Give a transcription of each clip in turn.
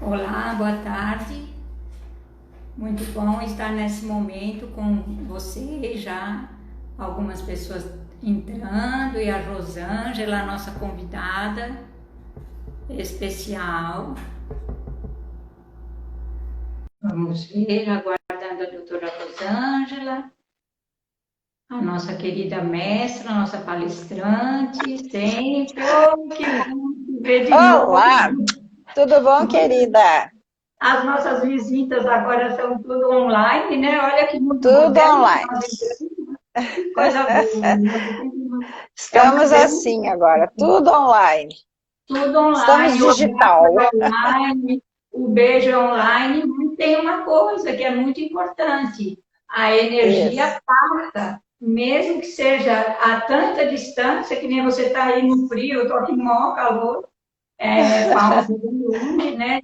Olá, boa tarde. Muito bom estar nesse momento com você já. Algumas pessoas entrando e a Rosângela, nossa convidada especial. Vamos ver, aguardando a doutora Rosângela, a nossa querida mestra, a nossa palestrante, sempre. Oh, que bom te ver de novo. Olá, tudo bom, querida? As nossas visitas agora são tudo online, né? Olha que mundo Tudo moderno que online. nós vivemos. Coisa boa. É uma Estamos assim delícia. agora, tudo online. Tudo Estamos online, o abraço digital. é online, o beijo é online. Mas tem uma coisa que é muito importante: a Isso. energia passa, mesmo que seja a tanta distância, que nem você está aí no frio, eu estou aqui no maior calor, Palmas do Mundo, né,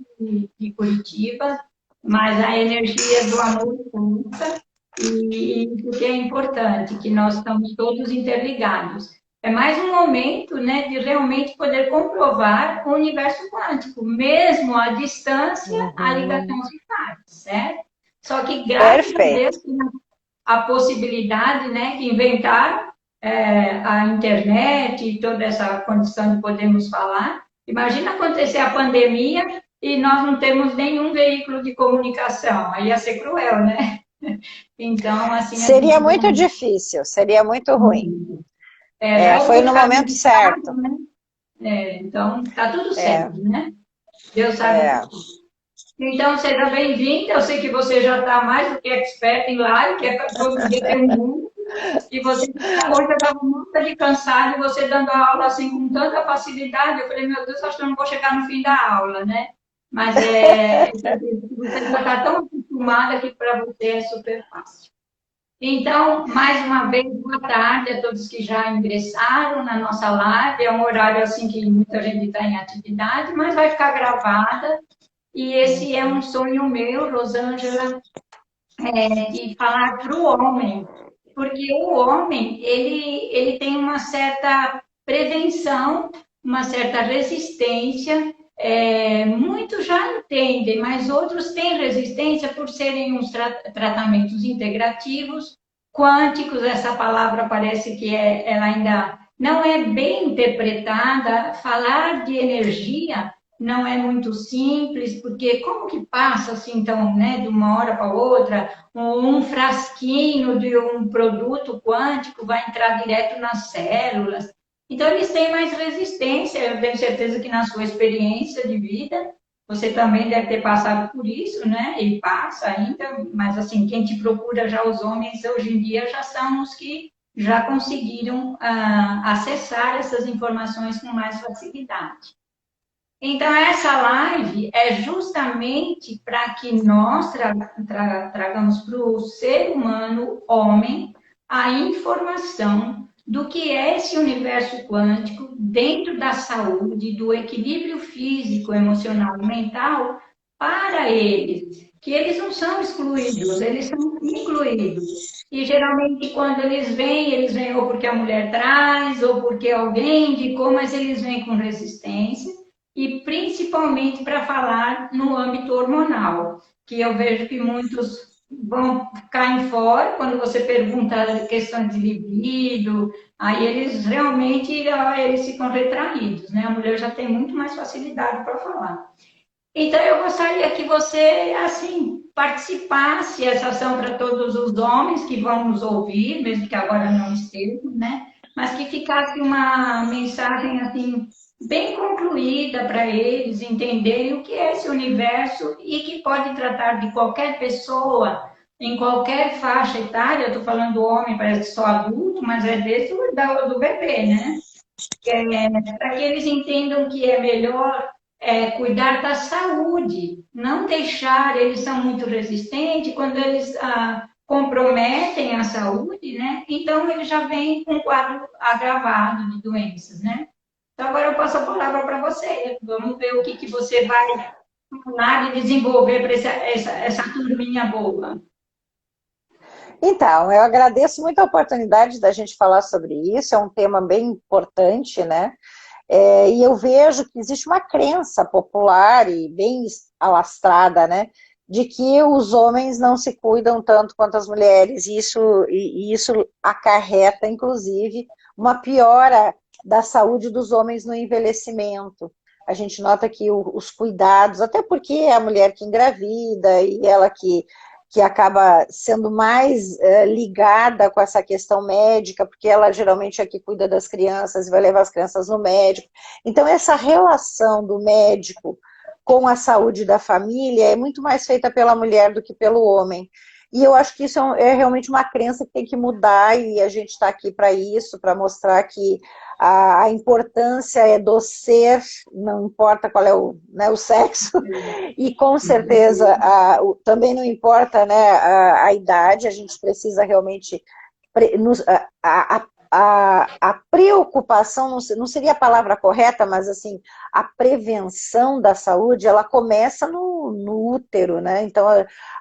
de Curitiba, mas a energia do amor conta, e isso que é importante, que nós estamos todos interligados. É mais um momento, né, de realmente poder comprovar o universo quântico, mesmo à distância, a ligação Uhum. se faz, certo? Só que, graças a Perfeito. Deus, tem a possibilidade, né, que inventaram a internet e toda essa condição de podermos falar. Imagina acontecer a pandemia e nós não temos nenhum veículo de comunicação, aí ia ser cruel, né? Então, assim, a Seria gente muito difícil, seria muito ruim. já Foi houve no casos momento de caso, certo. né? Então, tá tudo É, certo, né? Deus sabe o que é. faz. Então, seja bem-vinda. Eu sei que você já está mais do que expert em live, que é todo dia tem um mundo. E você, hoje eu estava muito de cansado, e você dando a aula assim com tanta facilidade, eu falei, meu Deus, acho que eu não vou chegar no fim da aula, né? Mas você já está tão acostumada que para você é super fácil. Então, mais uma vez, boa tarde a todos que já ingressaram na nossa live. É um horário assim que muita gente está em atividade, mas vai ficar gravada. E esse é um sonho meu, Rosângela, de falar para o homem, porque o homem ele tem uma certa prevenção, uma certa resistência. Muitos já entendem, mas outros têm resistência por serem uns tratamentos integrativos, quânticos. Essa palavra parece que ela ainda não é bem interpretada. Falar de energia não é muito simples, porque como que passa assim, então, né, de uma hora para outra, um frasquinho de um produto quântico vai entrar direto nas células. Então, eles têm mais resistência. Eu tenho certeza que na sua experiência de vida, você também deve ter passado por isso, né? E passa ainda, mas assim, quem te procura já, os homens hoje em dia já são os que já conseguiram acessar essas informações com mais facilidade. Então, essa live é justamente para que nós tragamos para o ser humano, homem, a informação do que é esse universo quântico dentro da saúde, do equilíbrio físico, emocional e mental para eles, que eles não são excluídos, eles são incluídos. E geralmente quando eles vêm ou porque a mulher traz, ou porque alguém indicou, mas eles vêm com resistência e principalmente para falar no âmbito hormonal, que eu vejo que muitos vão cair fora quando você pergunta questões de libido, aí eles realmente eles ficam retraídos, né? A mulher já tem muito mais facilidade para falar. Então eu gostaria que você assim participasse essa ação para todos os homens que vão nos ouvir, mesmo que agora não estejam, né? Mas que ficasse uma mensagem assim bem concluída para eles entenderem o que é esse universo e que pode tratar de qualquer pessoa em qualquer faixa etária. Eu estou falando do homem, parece que só adulto, mas é desde do bebê, né? Para que eles entendam que é melhor cuidar da saúde, não deixar, eles são muito resistentes, quando eles comprometem a saúde, né? Então ele já vem com um quadro agravado de doenças, né? Então agora eu passo a palavra para você, vamos ver o que você vai falar e desenvolver para essa turminha boa. Então, eu agradeço muito a oportunidade da gente falar sobre isso, é um tema bem importante, né? E eu vejo que existe uma crença popular e bem alastrada, né, de que os homens não se cuidam tanto quanto as mulheres, e isso acarreta, inclusive, uma piora da saúde dos homens no envelhecimento. A gente nota que os cuidados, até porque é a mulher que engravida e ela que acaba sendo mais ligada com essa questão médica, porque ela geralmente é que cuida das crianças e vai levar as crianças no médico. Então, essa relação do médico com a saúde da família é muito mais feita pela mulher do que pelo homem. E eu acho que isso é realmente uma crença que tem que mudar, e a gente está aqui para isso, para mostrar que a importância é do ser, não importa qual é o sexo, e com certeza também não importa, né, a idade, a gente precisa realmente a preocupação, não seria a palavra correta, mas assim, a prevenção da saúde, ela começa no útero, né? Então,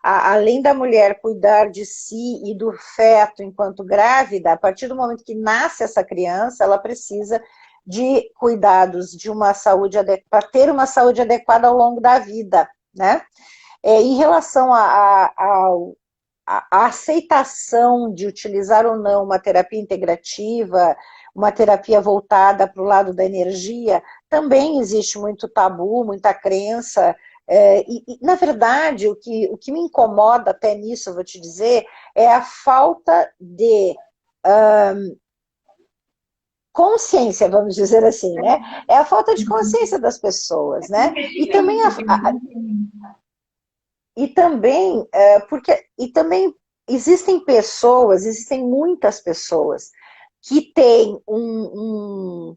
além da mulher cuidar de si e do feto enquanto grávida, a partir do momento que nasce essa criança, ela precisa de cuidados de uma saúde para ter uma saúde adequada ao longo da vida, né? Em relação a aceitação de utilizar ou não uma terapia integrativa, uma terapia voltada para o lado da energia, também existe muito tabu, muita crença, na verdade, o que me incomoda até nisso, eu vou te dizer, é a falta de consciência, vamos dizer assim, né? É a falta de consciência das pessoas, né? E também porque existem muitas pessoas que têm um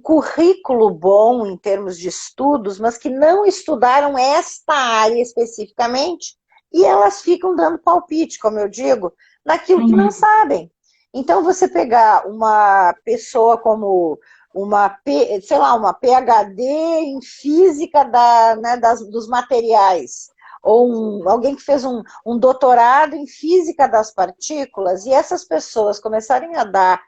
currículo bom em termos de estudos, mas que não estudaram esta área especificamente, e elas ficam dando palpite, como eu digo, naquilo que não sabem. Então, você pegar uma pessoa como sei lá, uma PhD em física dos materiais, ou alguém que fez um doutorado em física das partículas, e essas pessoas começarem a dar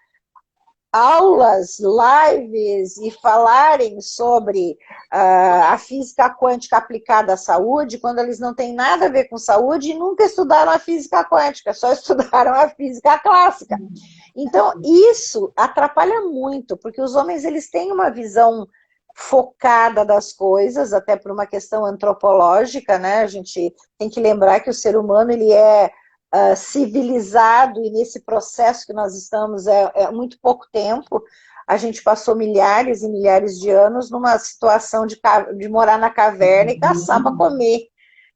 aulas, lives e falarem sobre a física quântica aplicada à saúde, quando eles não têm nada a ver com saúde e nunca estudaram a física quântica, só estudaram a física clássica. Então, isso atrapalha muito, porque os homens eles têm uma visão focada das coisas, até por uma questão antropológica, né? A gente tem que lembrar que o ser humano ele é civilizado, e nesse processo que nós estamos é muito pouco tempo. A gente passou milhares e milhares de anos numa situação de morar na caverna e caçar para comer.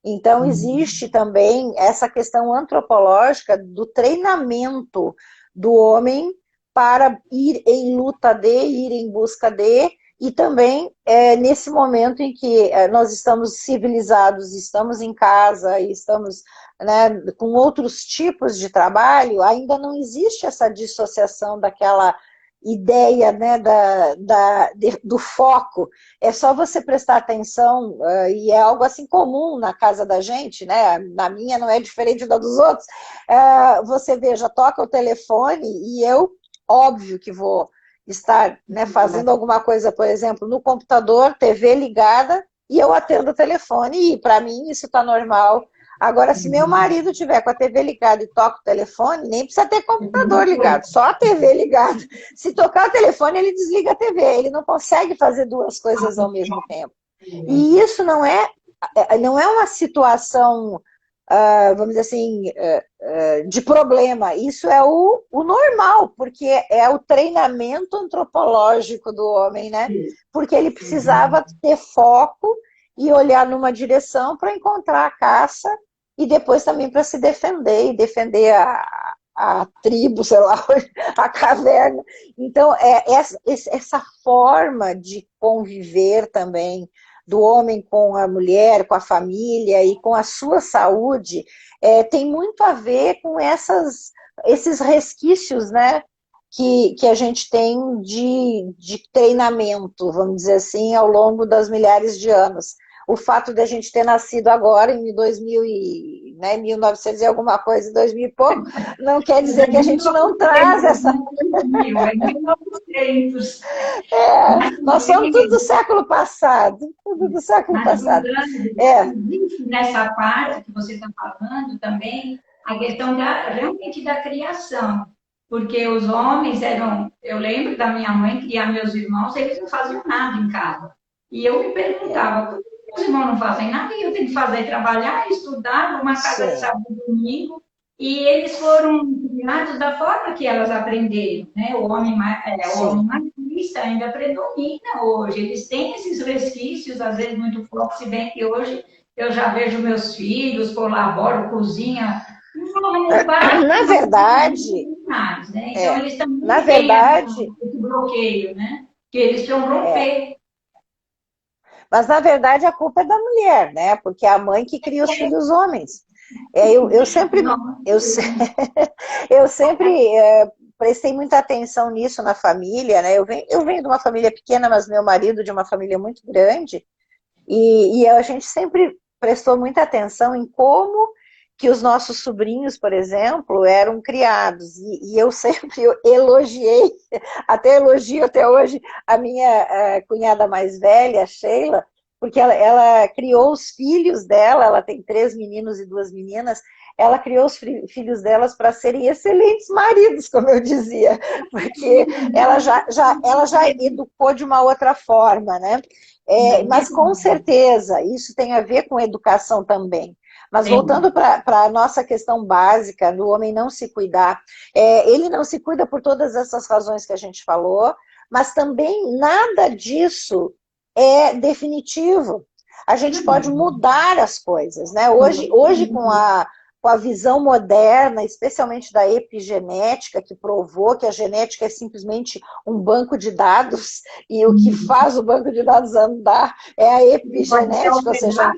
Então, existe também essa questão antropológica do treinamento do homem para ir em luta ir em busca e também nesse momento em que nós estamos civilizados, estamos em casa e estamos, né, com outros tipos de trabalho, ainda não existe essa dissociação daquela ideia, né, do foco. É só você prestar atenção, e é algo assim comum na casa da gente, né? Na minha não é diferente da dos outros. Você veja, toca o telefone e eu, óbvio que vou estar, né, fazendo alguma coisa, por exemplo, no computador, TV ligada, e eu atendo o telefone, e para mim isso está normal. Agora, se meu marido tiver com a TV ligada e toca o telefone, nem precisa ter computador ligado, só a TV ligada. Se tocar o telefone, ele desliga a TV, ele não consegue fazer duas coisas ao mesmo tempo. E isso não é uma situação, vamos dizer assim, de problema, isso é o normal, porque é o treinamento antropológico do homem, né? Porque ele precisava ter foco e olhar numa direção para encontrar a caça, e depois também para se defender, e defender a tribo, sei lá, a caverna. Então, essa forma de conviver também do homem com a mulher, com a família e com a sua saúde, tem muito a ver com esses resquícios, né, que a gente tem de treinamento, vamos dizer assim, ao longo das milhares de anos. O fato de a gente ter nascido agora, em 2000 né, 1900 e alguma coisa, 2000 e pouco, não quer dizer que a gente não traz essa... É 1900. nós somos tudo do século passado, tudo do século Mas passado. existe nessa parte que você está falando também a questão realmente da criação. Porque os homens eram, eu lembro da minha mãe criar meus irmãos, eles não faziam nada em casa. E eu me perguntava, por que meus irmãos não fazem nada e eu tenho que fazer trabalhar, estudar, uma casa de sábado e domingo? E eles foram criados da forma que elas aprenderam, né? O homem machista ainda predomina hoje. Eles têm esses resquícios, às vezes muito fortes, se bem que hoje eu já vejo meus filhos, colaboro, cozinha. Na verdade, mais, né? Então, eles também na têm verdade, esse bloqueio, né? Que eles precisam romper. mas na verdade a culpa é da mulher, né? Porque é a mãe que cria os filhos homens. Eu sempre, eu sempre prestei muita atenção nisso na família, né? Eu venho de uma família pequena, mas meu marido de uma família muito grande, e a gente sempre prestou muita atenção em como que os nossos sobrinhos, por exemplo, eram criados, e eu sempre elogiei, até elogio até hoje, a minha cunhada mais velha, Sheila, porque ela criou os filhos dela, ela tem 3 meninos e 2 meninas, ela criou os filhos delas para serem excelentes maridos, como eu dizia, porque ela já educou de uma outra forma, né? Mas com certeza, isso tem a ver com educação também. Mas voltando para a nossa questão básica do homem não se cuidar, ele não se cuida por todas essas razões que a gente falou, mas também nada disso é definitivo. A gente pode mudar as coisas, né? Hoje com a visão moderna, especialmente da epigenética, que provou que a genética é simplesmente um banco de dados, e o que faz o banco de dados andar é a epigenética, ou seja,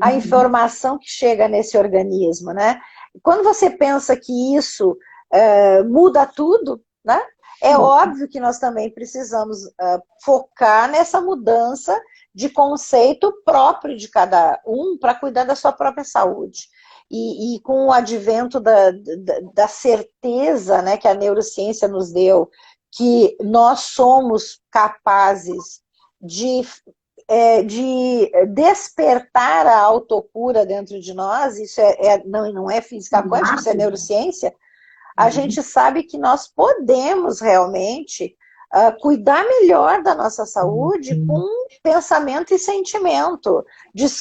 a informação que chega nesse organismo, né? Quando você pensa que isso muda tudo, né? É óbvio que nós também precisamos focar nessa mudança de conceito próprio de cada um para cuidar da sua própria saúde. E com o advento da certeza, né, que a neurociência nos deu, que nós somos capazes de despertar a autocura dentro de nós, isso não é física quântica, isso é neurociência, a gente sabe que nós podemos realmente cuidar melhor da nossa saúde com pensamento e sentimento,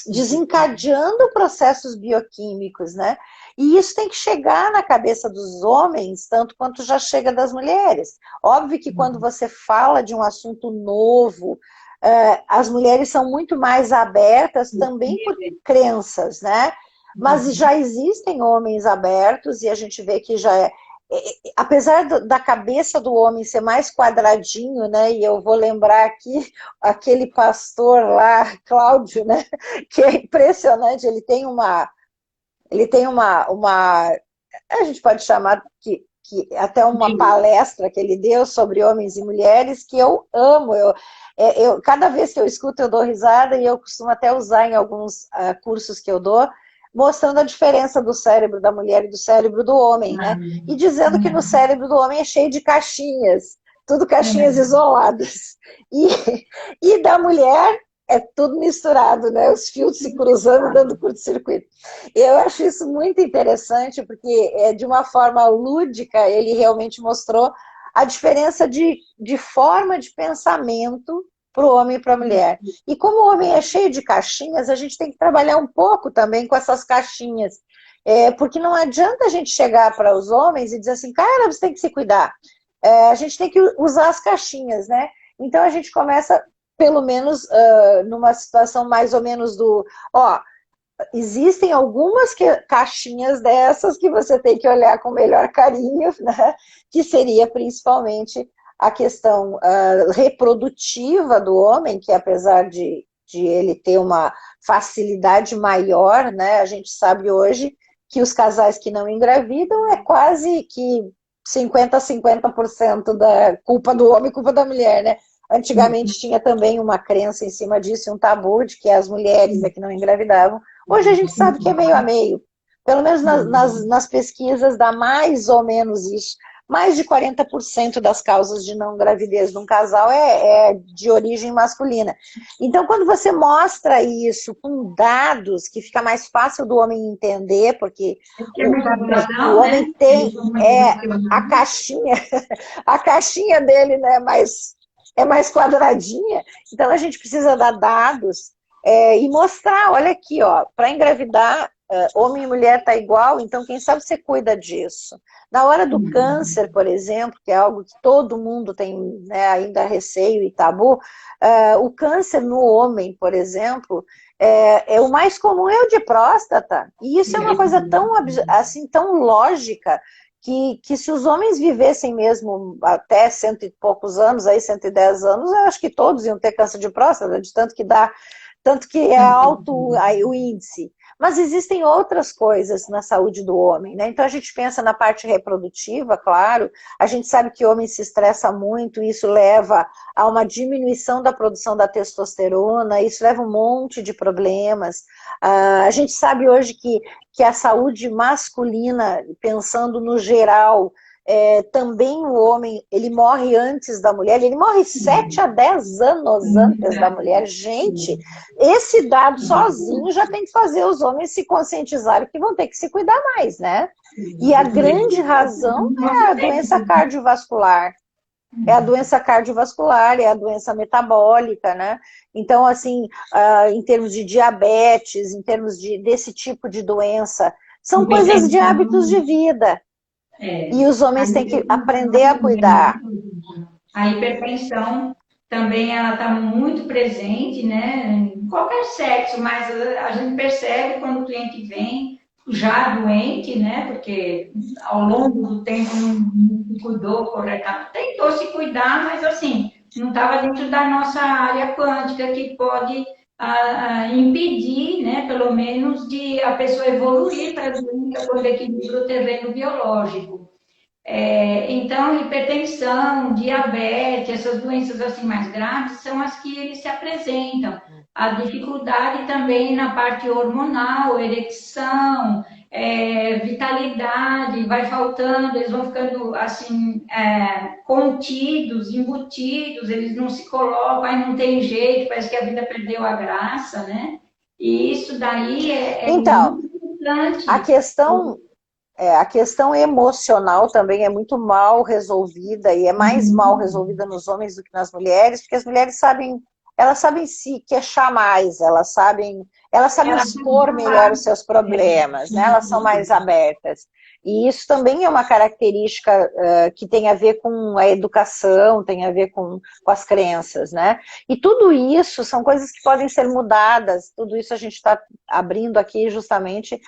desencadeando processos bioquímicos, né? E isso tem que chegar na cabeça dos homens, tanto quanto já chega das mulheres. Óbvio que quando você fala de um assunto novo, as mulheres são muito mais abertas também por crenças, né? Mas já existem homens abertos e a gente vê que apesar da cabeça do homem ser mais quadradinho, né? E eu vou lembrar aqui aquele pastor lá, Cláudio, né? Que é impressionante, ele tem uma a gente pode chamar que até uma palestra que ele deu sobre homens e mulheres, que eu amo. Cada vez que eu escuto, eu dou risada, e eu costumo até usar em alguns cursos que eu dou, mostrando a diferença do cérebro da mulher e do cérebro do homem, né? E dizendo que no cérebro do homem é cheio de caixinhas, tudo caixinhas isoladas. E da mulher é tudo misturado, né? Os fios se cruzando, dando curto-circuito. Eu acho isso muito interessante, porque de uma forma lúdica ele realmente mostrou a diferença de forma de pensamento para o homem e para a mulher. E como o homem é cheio de caixinhas, a gente tem que trabalhar um pouco também com essas caixinhas. Porque não adianta a gente chegar para os homens e dizer assim, cara, você tem que se cuidar. A gente tem que usar as caixinhas, né? Então a gente começa, pelo menos, numa situação mais ou menos existem algumas caixinhas dessas que você tem que olhar com melhor carinho, né? Que seria principalmente a questão reprodutiva do homem, que apesar de ele ter uma facilidade maior, né? A gente sabe hoje que os casais que não engravidam é quase que 50% da culpa do homem e culpa da mulher, né? Antigamente tinha também uma crença em cima disso, um tabu de que as mulheres é que não engravidavam, Hoje a gente sabe que é meio a meio. Pelo menos nas pesquisas dá mais ou menos isso. Mais de 40% das causas de não gravidez de um casal é de origem masculina. Então, quando você mostra isso com dados, que fica mais fácil do homem entender, porque Que é muita o visão, né? homem tem Eles são muito a emocionados. caixinha, a caixinha dele, né, é mais quadradinha, então a gente precisa dar dados e mostrar, olha aqui, ó, para engravidar, homem e mulher tá igual, então quem sabe você cuida disso. Na hora do câncer, por exemplo, que é algo que todo mundo tem, né, ainda receio e tabu, o câncer no homem, por exemplo, o mais comum é o de próstata. E isso é uma coisa tão, assim, tão lógica que se os homens vivessem mesmo até cento e poucos anos, aí 110 anos, eu acho que todos iam ter câncer de próstata, de tanto que dá, tanto que é alto aí, o índice. Mas existem outras coisas na saúde do homem, né? Então a gente pensa na parte reprodutiva, claro, a gente sabe que o homem se estressa muito, isso leva a uma diminuição da produção da testosterona, isso leva um monte de problemas. A gente sabe hoje que a saúde masculina, pensando no geral, também o homem, ele morre antes da mulher, ele morre 7 a 10 anos antes da mulher. Gente, esse dado sozinho já tem que fazer os homens se conscientizarem que vão ter que se cuidar mais, né? E a grande razão é a doença cardiovascular. É a doença cardiovascular, é a doença metabólica, né? Então, assim, em termos de diabetes, em termos desse tipo de doença, são coisas de hábitos de vida. E os homens têm que aprender a cuidar. A hipertensão também ela está muito presente, né? Em qualquer sexo, mas a gente percebe quando o cliente vem já doente, né? Porque ao longo do tempo não se cuidou corretamente, tentou se cuidar, mas assim, não estava dentro da nossa área quântica que pode impedir, né? Pelo menos de a pessoa evoluir para o equilíbrio do terreno biológico. Então, hipertensão, diabetes, essas doenças assim mais graves são as que eles se apresentam. A dificuldade também na parte hormonal, erecção, vitalidade, vai faltando, eles vão ficando assim, contidos, embutidos, eles não se colocam, aí não tem jeito, parece que a vida perdeu a graça, né? E isso daí é Então, muito importante. a questão emocional também é muito mal resolvida e é mais mal resolvida nos homens do que nas mulheres, porque as mulheres sabem, elas sabem se queixar mais, elas sabem expor melhor os seus problemas, né? Elas são mais abertas. E isso também é uma característica que tem a ver com a educação, tem a ver com as crenças, né? E tudo isso são coisas que podem ser mudadas, tudo isso a gente está abrindo aqui justamente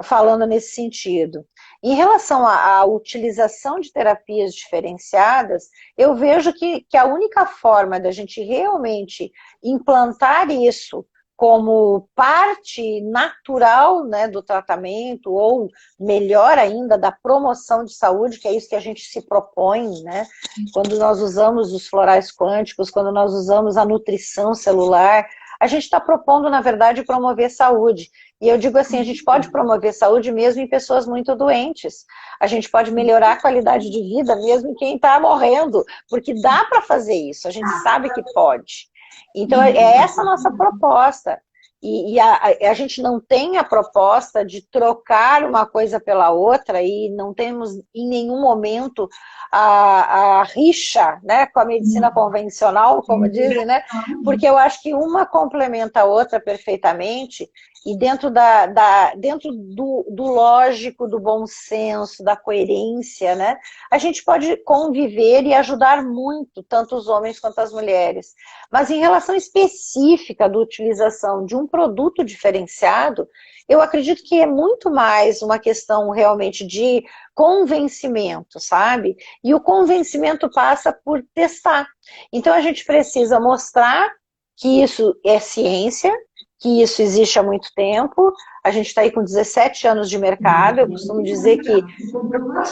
falando nesse sentido. Em relação à utilização de terapias diferenciadas, eu vejo que a única forma da gente realmente implantar isso como parte natural, né, do tratamento, ou melhor ainda, da promoção de saúde, que é isso que a gente se propõe, né? Quando nós usamos os florais quânticos, quando nós usamos a nutrição celular, a gente está propondo, na verdade, promover saúde. E eu digo assim, a gente pode promover saúde mesmo em pessoas muito doentes. A gente pode melhorar a qualidade de vida mesmo em quem está morrendo, porque dá para fazer isso, a gente sabe que pode. Então, é essa a nossa proposta. E a gente não tem a proposta de trocar uma coisa pela outra e não temos em nenhum momento a rixa, né, com a medicina convencional, como dizem, né? Porque eu acho que uma complementa a outra perfeitamente e dentro do lógico, do bom senso, da coerência, né, a gente pode conviver e ajudar muito, tanto os homens quanto as mulheres. Mas em relação específica da utilização de um produto diferenciado, eu acredito que é muito mais uma questão realmente de convencimento, sabe? E o convencimento passa por testar. Então a gente precisa mostrar que isso é ciência, que isso existe há muito tempo. A gente está aí com 17 anos de mercado, eu costumo dizer que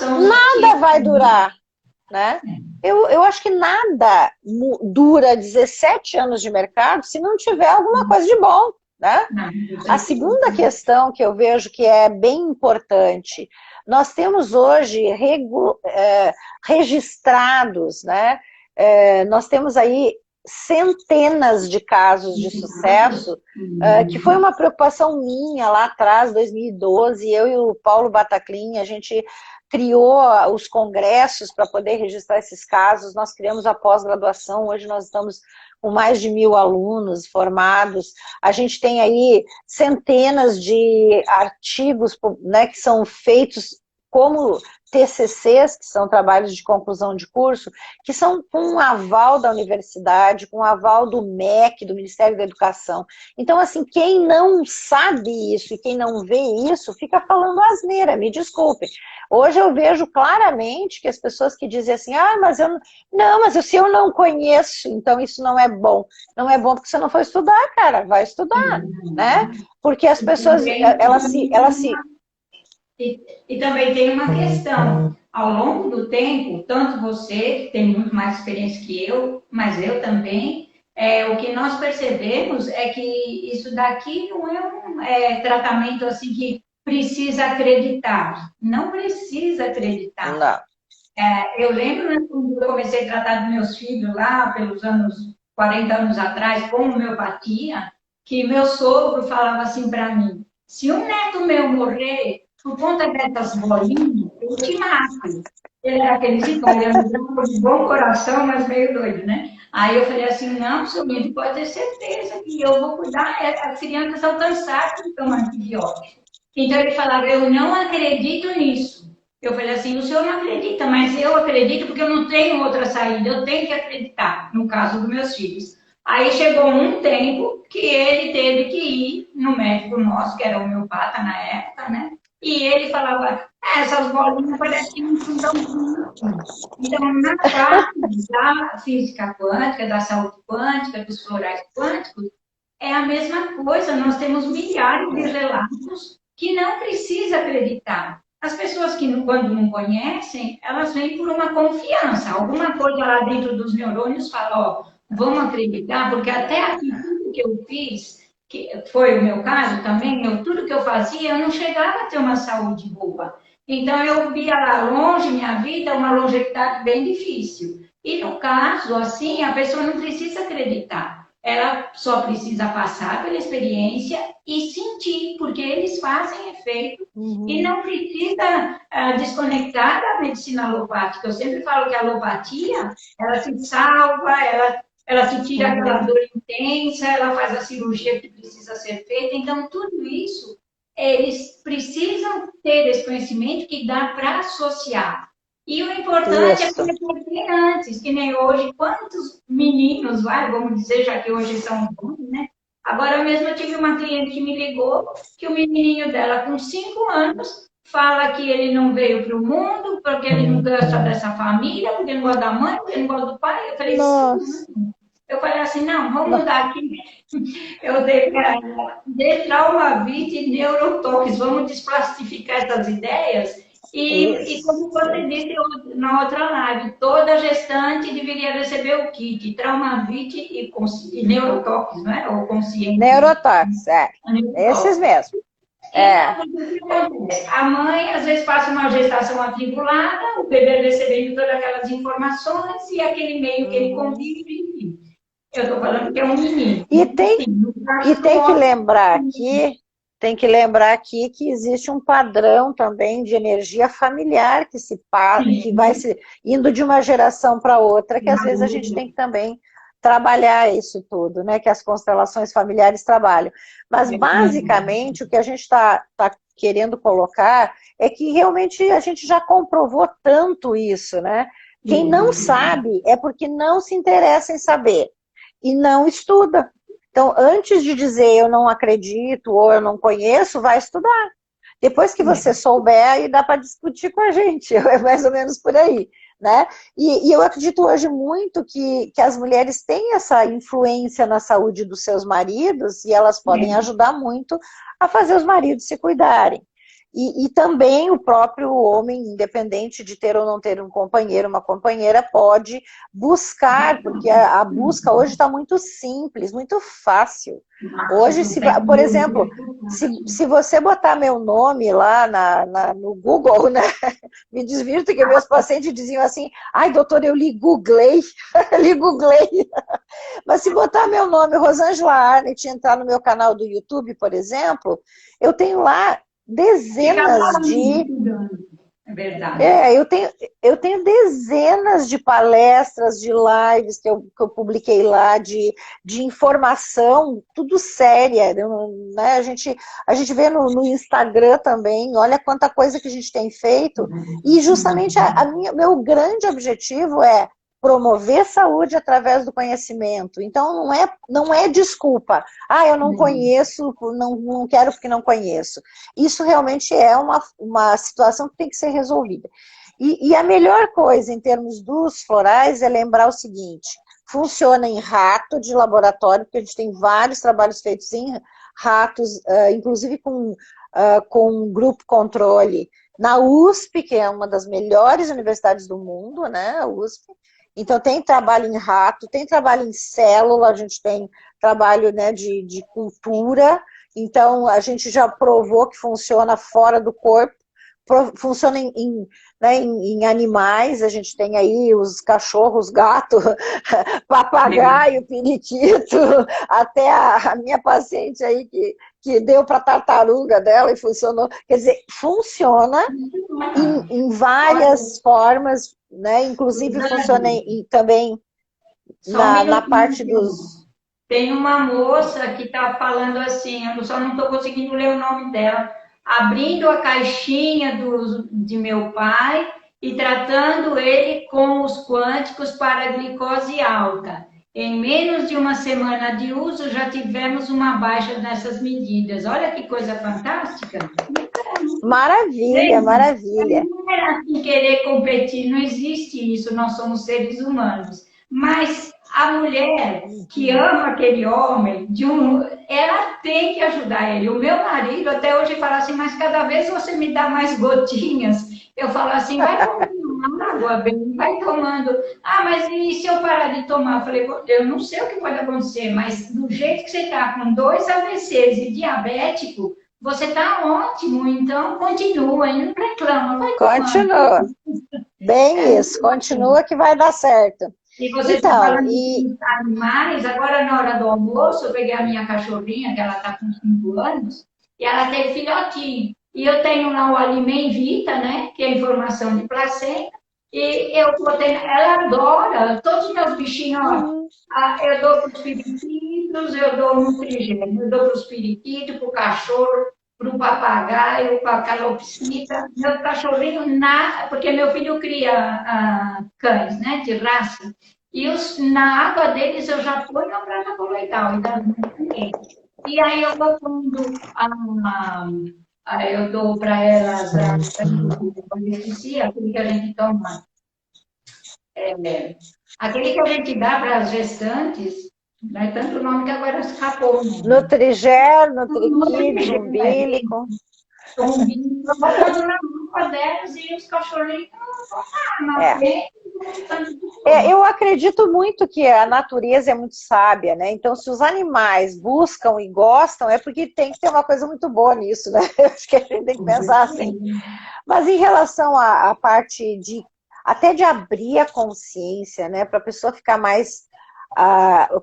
nada vai durar, né? Eu acho que nada dura 17 anos de mercado se não tiver alguma coisa de bom, né? Não, A segunda questão que eu vejo que é bem importante, nós temos hoje registrados, né? Nós temos aí centenas de casos de sucesso, que foi uma preocupação minha lá atrás, 2012, eu e o Paulo Bataclin, a gente criou os congressos para poder registrar esses casos, nós criamos a pós-graduação, hoje nós estamos com mais de 1.000 alunos formados, a gente tem aí centenas de artigos, né, que são feitos como TCCs, que são trabalhos de conclusão de curso, que são com um aval da universidade, com um aval do MEC, do Ministério da Educação. Então, assim, quem não sabe isso e quem não vê isso, fica falando asneira, me desculpem. Hoje eu vejo claramente que as pessoas que dizem assim, se eu não conheço, então isso não é bom. Não é bom porque você não foi estudar, cara, vai estudar, né? Porque as pessoas, elas se e também tem uma questão. Ao longo do tempo, tanto você, que tem muito mais experiência que eu, mas eu também, o que nós percebemos é que isso daqui não é um tratamento assim que precisa acreditar. Não precisa acreditar. não. Eu lembro, né, quando eu comecei a tratar dos meus filhos lá, pelos 40 anos atrás, com homeopatia, que meu sogro falava assim para mim, se um neto meu morrer por conta dessas bolinhas, eu te mato. Ele era aquele italiano de bom coração, mas meio doido, né? Aí eu falei assim, não, seu filho pode ter certeza que eu vou cuidar, as crianças estão cansadas de tomar antibiótico. Então ele falava, eu não acredito nisso. Eu falei assim, o senhor não acredita, mas eu acredito porque eu não tenho outra saída, eu tenho que acreditar, no caso dos meus filhos. Aí chegou um tempo que ele teve que ir no médico nosso, que era homeopata na época, né? E ele falava, essas bolinhas parecem que não são tão. Então, na parte da física quântica, da saúde quântica, dos florais quânticos, é a mesma coisa. Nós temos milhares de relatos que não precisa acreditar. As pessoas que, quando não conhecem, elas vêm por uma confiança. Alguma coisa lá dentro dos neurônios fala, ó, vamos acreditar, porque até aqui tudo que eu fiz, que foi o meu caso também, tudo que eu fazia, eu não chegava a ter uma saúde boa. Então, eu via lá longe, minha vida, uma longevidade bem difícil. E no caso, assim, a pessoa não precisa acreditar. Ela só precisa passar pela experiência e sentir, porque eles fazem efeito. E não precisa desconectar da medicina alopática. Eu sempre falo que a alopatia, ela se salva, ela se tira aquela dor intensa, ela faz a cirurgia que precisa ser feita. Então, tudo isso, eles precisam ter esse conhecimento que dá para associar. E o importante é conhecer antes, que nem hoje, quantos meninos, vamos dizer, já que hoje são bons, né? Agora mesmo eu tive uma cliente que me ligou, que o menininho dela, com 5 anos, fala que ele não veio para o mundo, porque ele não gosta dessa família, porque não gosta da mãe, porque não gosta do pai. Eu falei, eu falei assim, não, vamos mudar aqui. Eu dei para ela, de Traumavit e neurotoques, vamos desplastificar essas ideias. E como você disse na outra live, toda gestante deveria receber o kit Traumavit e neurotoques, não é? Ou consciente. Neurotoques, esses mesmo. A mãe, às vezes, passa uma gestação atribulada, o bebê recebendo todas aquelas informações e aquele meio que ele convive, enfim. Eu estou falando que é um menino. E tem que lembrar aqui que existe um padrão também de energia familiar que se passa, que vai se indo de uma geração para outra, que às vezes a gente tem que também trabalhar isso tudo, né? Que as constelações familiares trabalham. Mas basicamente o que a gente está querendo colocar é que realmente a gente já comprovou tanto isso, né? Quem não sabe é porque não se interessa em saber e não estuda. Então, antes de dizer eu não acredito ou eu não conheço, vai estudar. Depois que você souber, aí dá para discutir com a gente, é mais ou menos por aí, né? E eu acredito hoje muito que as mulheres têm essa influência na saúde dos seus maridos e elas podem ajudar muito a fazer os maridos se cuidarem. E também o próprio homem, independente de ter ou não ter um companheiro, uma companheira, pode buscar, porque a busca hoje está muito simples, muito fácil. Hoje, por exemplo, se você botar meu nome lá no Google, né? Me desvirto que meus pacientes diziam assim, ai, doutor, eu lhe googlei, lhe googlei. Mas se botar meu nome, Rosângela Arnett, entrar no meu canal do YouTube, por exemplo, eu tenho lá dezenas de... É verdade. Eu tenho dezenas de palestras, de lives que eu publiquei lá, de informação, tudo séria. Né? A gente vê no Instagram também, olha quanta coisa que a gente tem feito. E justamente meu grande objetivo é promover saúde através do conhecimento. Então, não é desculpa. Ah, eu não conheço, não quero porque não conheço. Isso realmente é uma situação que tem que ser resolvida. E a melhor coisa em termos dos florais é lembrar o seguinte, funciona em rato de laboratório, porque a gente tem vários trabalhos feitos em ratos, inclusive com grupo controle, na USP, que é uma das melhores universidades do mundo, né, a USP. Então, tem trabalho em rato, tem trabalho em célula, a gente tem trabalho, né, de cultura. Então, a gente já provou que funciona fora do corpo, funciona em animais, a gente tem aí os cachorros, gato, papagaio, periquito, até a minha paciente aí que deu para a tartaruga dela e funcionou. Quer dizer, funciona em várias formas, né? Inclusive funciona também na parte dos... Tem uma moça que está falando assim, eu só não estou conseguindo ler o nome dela, abrindo a caixinha de meu pai e tratando ele com os quânticos para a glicose alta. Em menos de uma semana de uso, já tivemos uma baixa nessas medidas. Olha que coisa fantástica. Maravilha, maravilha. Não é assim querer competir, não existe isso, nós somos seres humanos. Mas a mulher que ama aquele homem, ela tem que ajudar ele. O meu marido até hoje fala assim, mas cada vez você me dá mais gotinhas. Eu falo assim, vai tomando água, bem, vai tomando. Ah, mas e se eu parar de tomar? Eu falei, eu não sei o que pode acontecer, mas do jeito que você está com 2 AVCs e diabético, você está ótimo, então continua, e não reclama, vai tomando. Continua. Bem isso, continua que vai dar certo. E você está falando de animais, agora na hora do almoço, eu peguei a minha cachorrinha, que ela está com 5 anos, e ela teve filhotinho. E eu tenho lá o Alimen Vita, né, que é informação de placenta, e eu botei, ela adora, todos os meus bichinhos, eu dou para os periquitos, eu dou nutrigênio, eu dou para os periquitos, para o cachorro, para o papagaio, para a calopsita, meu cachorrinho, porque meu filho cria cães, né, de raça, e na água deles eu já ponho a prata coloidal, então, e aí eu vou pondo eu dou para elas anestesia, aquele que a gente toma, aquele que a gente dá para as gestantes, não é tanto nome que agora escapou. Nutrigel, Nutrikids, Umbilico. Eu vou pondo na boca delas e os cachorrinhos eu acredito muito que a natureza é muito sábia, né? Então, se os animais buscam e gostam, é porque tem que ter uma coisa muito boa nisso, né? Acho que a gente tem que pensar assim. Mas em relação à parte até de abrir a consciência, né? Para a pessoa ficar mais...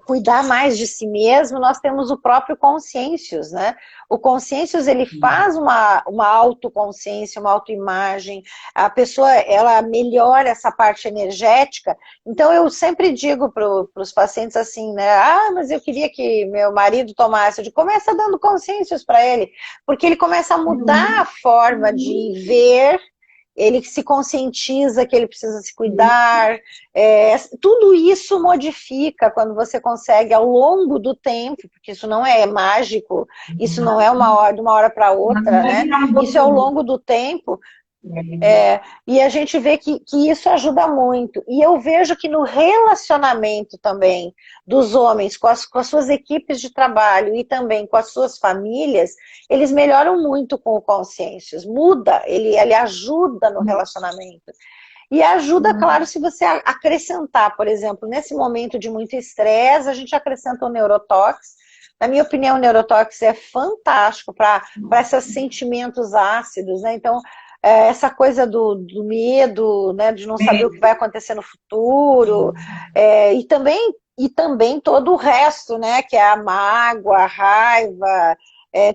cuidar mais de si mesmo, nós temos o próprio Consciêncios, né? O Consciêncios, ele faz uma autoconsciência, uma autoimagem, a pessoa, ela melhora essa parte energética. Então, eu sempre digo para os pacientes assim, né? Mas eu queria que meu marido tomasse. Eu digo, começa dando Consciêncios para ele, porque ele começa a mudar a forma de ver, ele se conscientiza que ele precisa se cuidar, tudo isso modifica quando você consegue ao longo do tempo, porque isso não é mágico, isso não é de uma hora para outra, né? Isso é ao longo do tempo, E a gente vê que isso ajuda muito. E eu vejo que no relacionamento também dos homens com as suas equipes de trabalho e também com as suas famílias, eles melhoram muito com o Consciências. Muda, ele ajuda no relacionamento. E ajuda, claro, se você acrescentar, por exemplo, nesse momento de muito estresse, a gente acrescenta o Neurotox. Na minha opinião, o Neurotox é fantástico para esses sentimentos ácidos, né? Então, essa coisa do medo, né, de não saber o que vai acontecer no futuro, e também todo o resto, né, que é a mágoa, a raiva,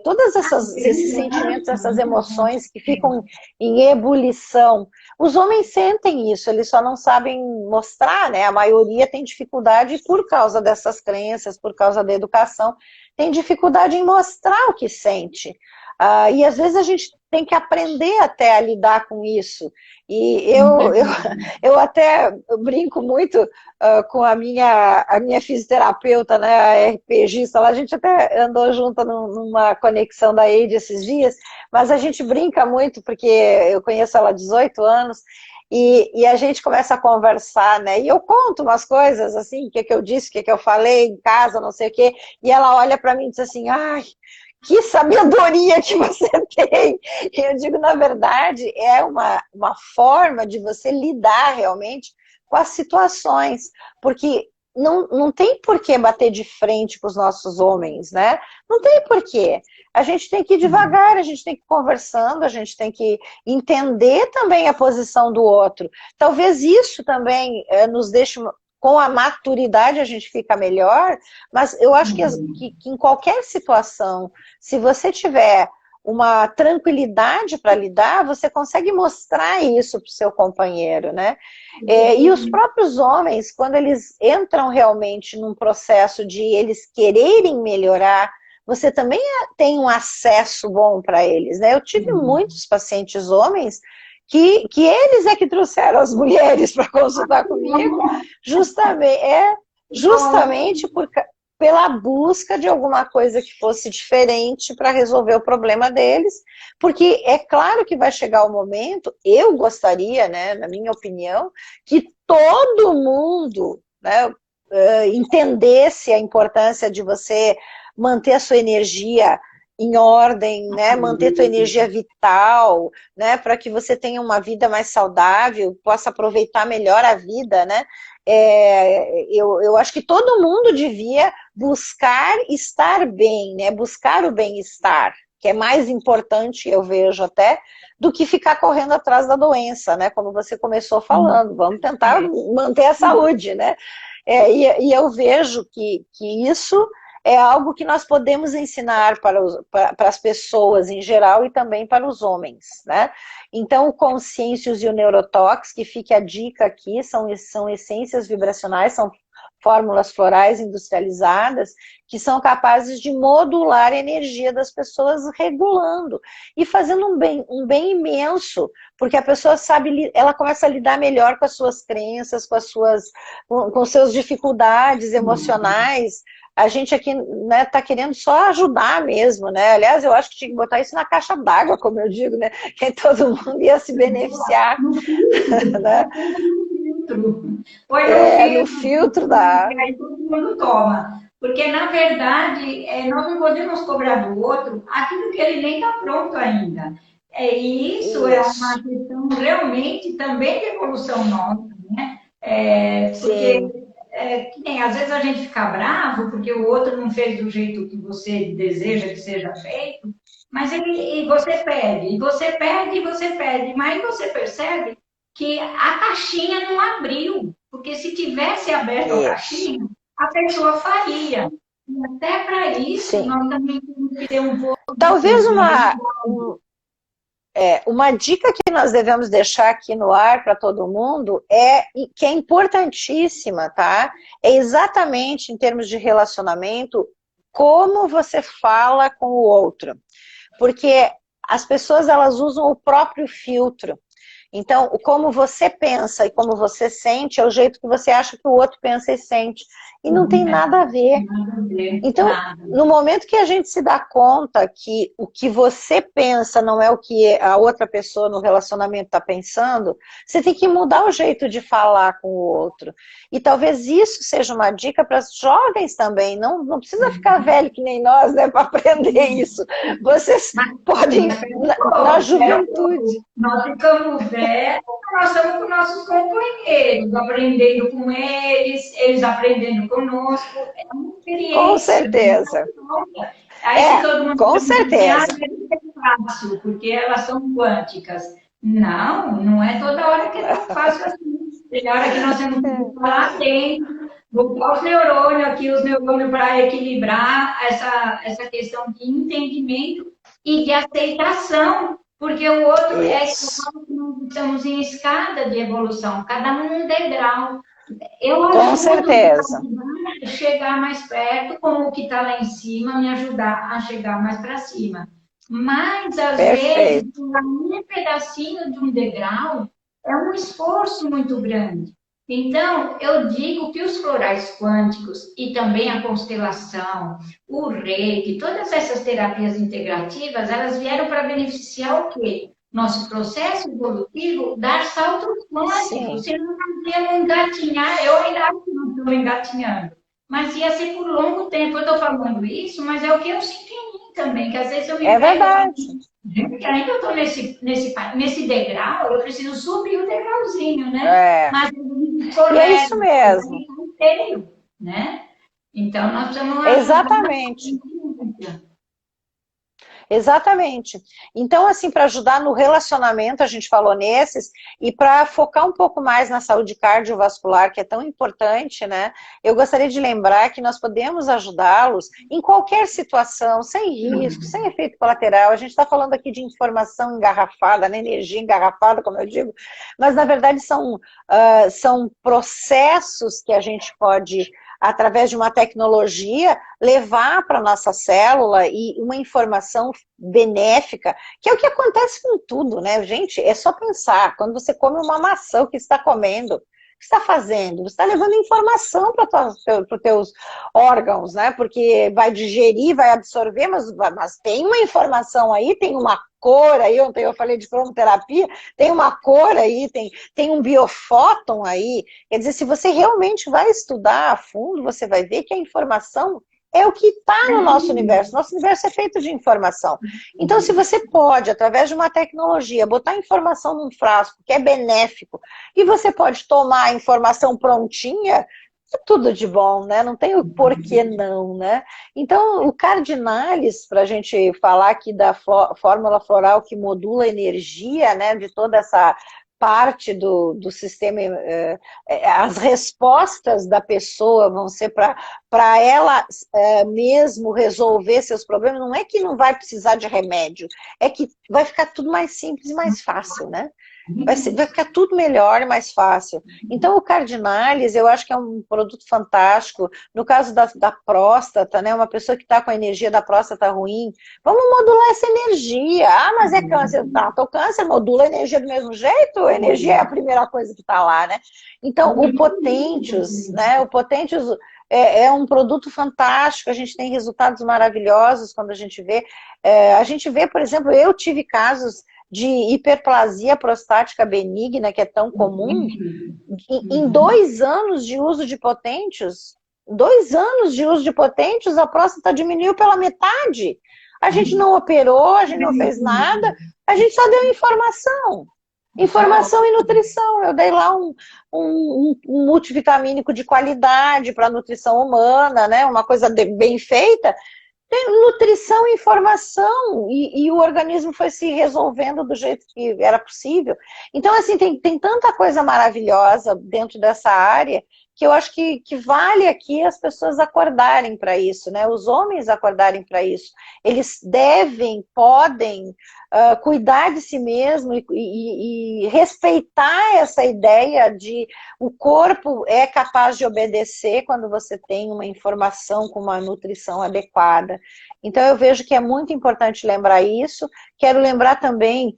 todos esses sentimentos, essas emoções que ficam em ebulição. Os homens sentem isso, eles só não sabem mostrar, né? A maioria tem dificuldade por causa dessas crenças, por causa da educação, tem dificuldade em mostrar o que sente. E às vezes a gente tem que aprender até a lidar com isso. E eu até brinco muito com a minha fisioterapeuta, né, a RPGista, lá, a gente até andou junto numa conexão da EID esses dias, mas a gente brinca muito, porque eu conheço ela há 18 anos, e a gente começa a conversar, né, e eu conto umas coisas, assim, o que eu disse, o que eu falei em casa, não sei o quê, e ela olha para mim e diz assim, ai, que sabedoria que você tem! E eu digo, na verdade, é uma forma de você lidar realmente com as situações, porque não tem por que bater de frente com os nossos homens, né? Não tem por quê. A gente tem que ir devagar, a gente tem que ir conversando, a gente tem que entender também a posição do outro. Talvez isso também nos deixe, com a maturidade a gente fica melhor, mas eu acho que em qualquer situação, se você tiver uma tranquilidade para lidar, você consegue mostrar isso para o seu companheiro, né? E os próprios homens, quando eles entram realmente num processo de eles quererem melhorar, você também tem um acesso bom para eles, né? Eu tive muitos pacientes homens que eles é que trouxeram as mulheres para consultar comigo, justamente pela busca de alguma coisa que fosse diferente para resolver o problema deles, porque é claro que vai chegar o momento, eu gostaria, né, na minha opinião, que todo mundo, né, entendesse a importância de você manter a sua energia em ordem, né, manter tua energia vital, né, para que você tenha uma vida mais saudável, possa aproveitar melhor a vida, né, eu acho que todo mundo devia buscar estar bem, né, buscar o bem-estar, que é mais importante, eu vejo até, do que ficar correndo atrás da doença, né, como você começou falando, vamos tentar manter a saúde, né, e eu vejo que isso é algo que nós podemos ensinar para as pessoas em geral e também para os homens, né? Então, o Consciêncios e o Neurotox, que fique a dica aqui, são essências vibracionais, são fórmulas florais industrializadas, que são capazes de modular a energia das pessoas, regulando e fazendo um bem imenso, porque a pessoa sabe, ela começa a lidar melhor com as suas crenças, com suas dificuldades emocionais. A gente aqui, né, tá querendo só ajudar mesmo, né? Aliás, eu acho que tinha que botar isso na caixa d'água, como eu digo, né? Que todo mundo ia se beneficiar, né? Põe no filtro da água. e aí todo mundo toma. Porque, na verdade, nós não podemos cobrar do outro aquilo que ele nem está pronto ainda. E isso é uma questão realmente também de evolução nossa, né? Porque que nem, às vezes a gente fica bravo porque o outro não fez do jeito que você deseja que seja feito, mas e você pede, e você pede, e você pede, mas você percebe que a caixinha não abriu, porque se tivesse aberto a caixinha, a pessoa faria. E até para isso, nós também temos que ter um pouco. Talvez uma dica que nós devemos deixar aqui no ar para todo mundo que é importantíssima, tá? É exatamente em termos de relacionamento, como você fala com o outro. Porque as pessoas, elas usam o próprio filtro. Então, como você pensa e como você sente é o jeito que você acha que o outro pensa e sente. E não tem nada a ver. Nada a ver, Então, nada. no momento que a gente se dá conta que o que você pensa não é o que a outra pessoa no relacionamento está pensando, você tem que mudar o jeito de falar com o outro. E talvez isso seja uma dica para os jovens também. Não precisa ficar velho que nem nós, né, para aprender isso. Vocês podem, na juventude. Nós ficamos velhos, nós estamos com nossos companheiros, aprendendo com eles, eles aprendendo conosco. É uma Com experiência. certeza. Aí se todo mundo com pergunta assim, ah, certeza. é fácil, porque elas são quânticas. Não, não é toda hora que é tão fácil assim. Tem hora que nós temos que falar dentro, botar os neurônios aqui, os neurônios para equilibrar essa questão de entendimento e de aceitação, porque o outro é que nós estamos em escada de evolução, cada um num degrau. Eu Com certeza. ajudo a chegar mais perto, como o que está lá em cima, me ajudar a chegar mais para cima. Mas, às vezes, um pedacinho de um degrau é um esforço muito grande. Então, eu digo que os florais quânticos e também a constelação, o reiki, todas essas terapias integrativas, elas vieram para beneficiar o quê? Nosso processo evolutivo, dar saltos quânticos. Se não ia engatinhar, eu ainda acho que não estou engatinhando. Mas ia ser por longo tempo. Eu estou falando isso, mas é o que eu sinto em mim também, que às vezes eu me É verdade. Gente, ainda eu estou nesse degrau, eu preciso subir o degrauzinho, né? Mas e é isso mesmo. Inteiro, né? Então, nós precisamos... Exatamente. Exatamente. Então, assim, para ajudar no relacionamento, a gente falou nesses, e para focar um pouco mais na saúde cardiovascular, que é tão importante, né? Eu gostaria de lembrar que nós podemos ajudá-los em qualquer situação, sem risco, sem efeito colateral. A gente está falando aqui de informação engarrafada, né? Energia engarrafada, como eu digo, mas na verdade são processos que a gente pode, através de uma tecnologia, levar para a nossa célula e uma informação benéfica, que é o que acontece com tudo, né, gente? É só pensar, quando você come uma maçã, o que você está comendo? O que você está fazendo? Você está levando informação para os teus órgãos, né? Porque vai digerir, vai absorver, mas tem uma informação aí, tem uma cor aí, ontem eu falei de cromoterapia, tem uma cor aí, tem um biofóton aí. Quer dizer, se você realmente vai estudar a fundo, você vai ver que a informação é o que está no nosso universo. Nosso universo é feito de informação. Então, se você pode, através de uma tecnologia, botar informação num frasco que é benéfico, e você pode tomar a informação prontinha, é tudo de bom, né? Não tem o porquê não, né? Então, o Cardinalis, para a gente falar aqui da fórmula floral que modula a energia, né, de toda essa parte do sistema, as respostas da pessoa vão ser para ela mesmo resolver seus problemas. Não é que não vai precisar de remédio, é que vai ficar tudo mais simples e mais fácil, né? Vai ficar tudo melhor e mais fácil. Então, o Cardinalis, eu acho que é um produto fantástico. No caso da próstata, né? Uma pessoa que está com a energia da próstata ruim, vamos modular essa energia. Ah, mas é câncer. Tá, o câncer modula a energia do mesmo jeito? A energia é a primeira coisa que está lá, né? Então, o Potentius, né? O Potentius é um produto fantástico, a gente tem resultados maravilhosos quando a gente vê. A gente vê, por exemplo, eu tive casos de hiperplasia prostática benigna, que é tão comum, em 2 anos de uso de Potentius, 2 anos de uso de Potentius, a próstata diminuiu pela metade. A gente não operou, a gente não fez nada, a gente só deu informação. Informação e nutrição. Eu dei lá um multivitamínico de qualidade para a nutrição humana, né? Uma coisa bem feita. Nutrição e informação, e o organismo foi se resolvendo do jeito que era possível. Então, assim, tem tanta coisa maravilhosa dentro dessa área, que eu acho que vale aqui as pessoas acordarem para isso, né? Os homens acordarem para isso. Eles devem, podem cuidar de si mesmo e respeitar essa ideia de o corpo é capaz de obedecer quando você tem uma informação com uma nutrição adequada. Então eu vejo que é muito importante lembrar isso. Quero lembrar também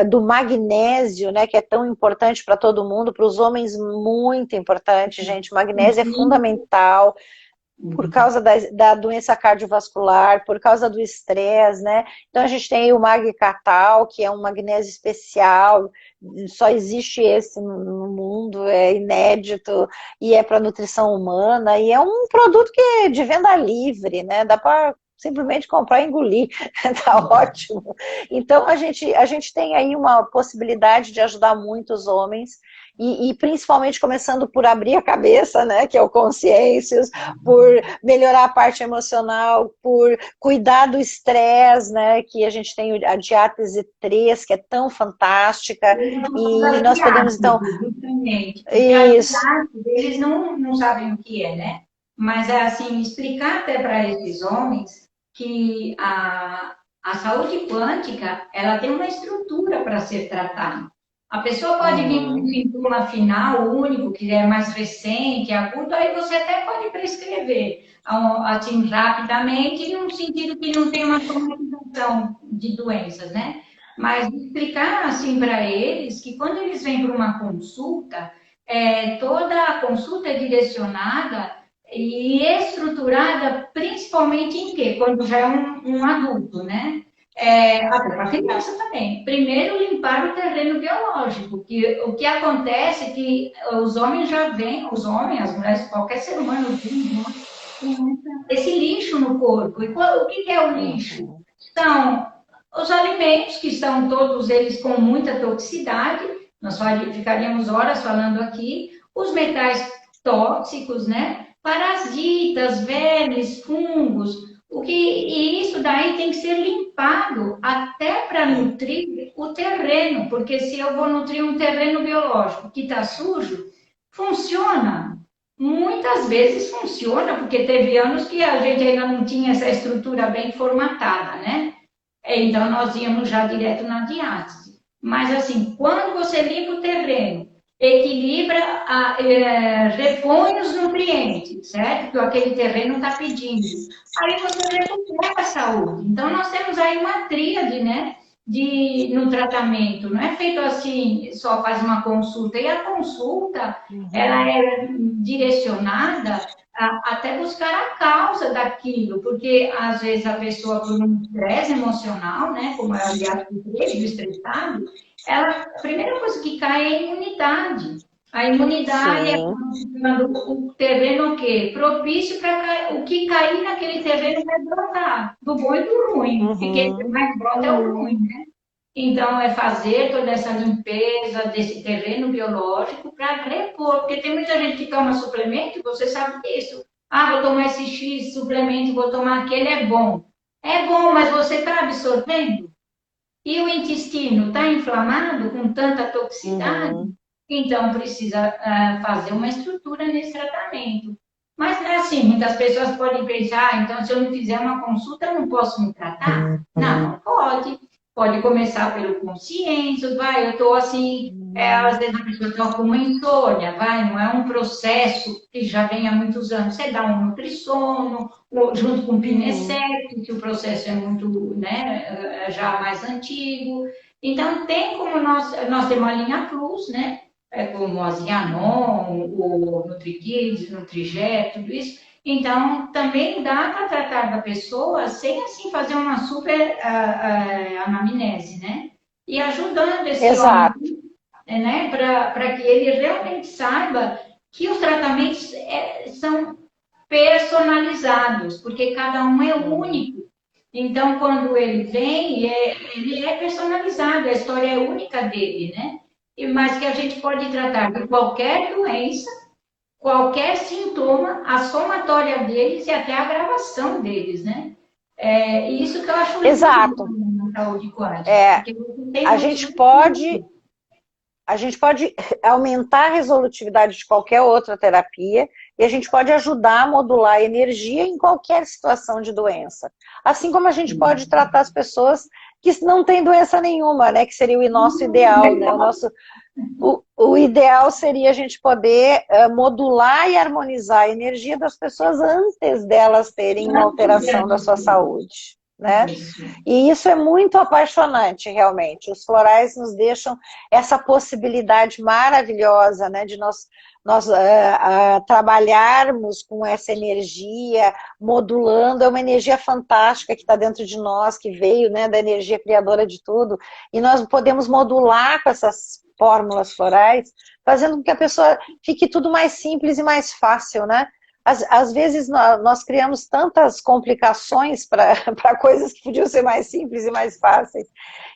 do magnésio, né, que é tão importante para todo mundo, para os homens muito importante, gente. O magnésio é fundamental por causa da doença cardiovascular, por causa do estresse, né? Então a gente tem o Mag-Catal, que é um magnésio especial, só existe esse no mundo, é inédito, e é para nutrição humana, e é um produto que é de venda livre, né? Dá para simplesmente comprar e engolir, tá ótimo. Então a gente tem aí uma possibilidade de ajudar muitos homens, e principalmente começando por abrir a cabeça, né, que é o Consciências, por melhorar a parte emocional, por cuidar do estresse, né, que a gente tem a diátese 3, que é tão fantástica, e nós podemos, então... Justamente, porque a Isso. diátese, eles não sabem o que é, né? Mas, assim, explicar até para esses homens que a saúde quântica, ela tem uma estrutura para ser tratada. A pessoa pode vir com um sintoma final único, que é mais recente, agudo, aí você até pode prescrever assim, rapidamente, no sentido que não tem uma cronificação de doenças, né? Mas explicar assim para eles que quando eles vêm para uma consulta, toda a consulta é direcionada e estruturada principalmente em quê? Quando já é um adulto, né? Até para a criança também. Primeiro, limpar o terreno biológico, que o que acontece é que os homens já vêm, os homens, as mulheres, qualquer ser humano vem com esse lixo no corpo. E o que é o lixo? São os alimentos, que estão todos eles com muita toxicidade, nós ficaríamos horas falando aqui, os metais tóxicos, né? Parasitas, vermes, fungos, e isso daí tem que ser limpado até para nutrir o terreno, porque se eu vou nutrir um terreno biológico que está sujo, funciona. Muitas vezes funciona, porque teve anos que a gente ainda não tinha essa estrutura bem formatada, né? Então nós íamos já direto na diátese. Mas assim, quando você limpa o terreno, equilibra, repõe os nutrientes, certo? Que aquele terreno está pedindo. Aí você recupera a saúde. Então, nós temos aí uma tríade, né? No tratamento. Não é feito assim, só faz uma consulta. E a consulta, ela é direcionada até buscar a causa daquilo, porque às vezes a pessoa, por um estresse emocional, né? Como é o diabetes estressado, a primeira coisa que cai é a imunidade. A imunidade é o terreno o quê? Propício para o que cair naquele terreno vai brotar, do bom e do ruim. Porque o que mais brota é o ruim, né? Então, é fazer toda essa limpeza desse terreno biológico para repor, porque tem muita gente que toma suplemento, você sabe disso. Ah, vou tomar esse X suplemento, vou tomar aquele, é bom. É bom, mas você está absorvendo? E o intestino está inflamado com tanta toxicidade? Então, precisa fazer uma estrutura nesse tratamento. Mas, assim, muitas pessoas podem pensar, então, se eu não fizer uma consulta, eu não posso me tratar? Não, pode. Pode começar pelo consciência, eu estou assim, às vezes a pessoa está com uma insônia, não é um processo que já vem há muitos anos. Você dá um nutrissono, junto com o Pinesec, que o processo é muito, né, já mais antigo. Então, tem como nós temos a linha Plus, né? Como o Zianon, o NutriKids, Nutrigel, tudo isso. Então, também dá para tratar da pessoa sem, assim, fazer uma super anamnese, né? E ajudando esse homem, né? Para que ele realmente saiba que os tratamentos são personalizados, porque cada um é único. Então, quando ele vem, ele é personalizado, a história é única dele, né? Mas que a gente pode tratar de qualquer doença, qualquer sintoma, a somatória deles e até a agravação deles, né? Isso que eu acho exato na saúde quântica. A gente pode aumentar a resolutividade de qualquer outra terapia e a gente pode ajudar a modular a energia em qualquer situação de doença. Assim como a gente pode tratar as pessoas que não têm doença nenhuma, né? Que seria o nosso ideal, né? O ideal seria a gente poder modular e harmonizar a energia das pessoas antes delas terem uma alteração da sua saúde. né? Isso. E isso é muito apaixonante, realmente. Os florais nos deixam essa possibilidade maravilhosa, né, de nós trabalharmos com essa energia, modulando, é uma energia fantástica que está dentro de nós, que veio, né, da energia criadora de tudo, e nós podemos modular com essas fórmulas florais, fazendo com que a pessoa fique tudo mais simples e mais fácil, né? Às vezes nós criamos tantas complicações para coisas que podiam ser mais simples e mais fáceis.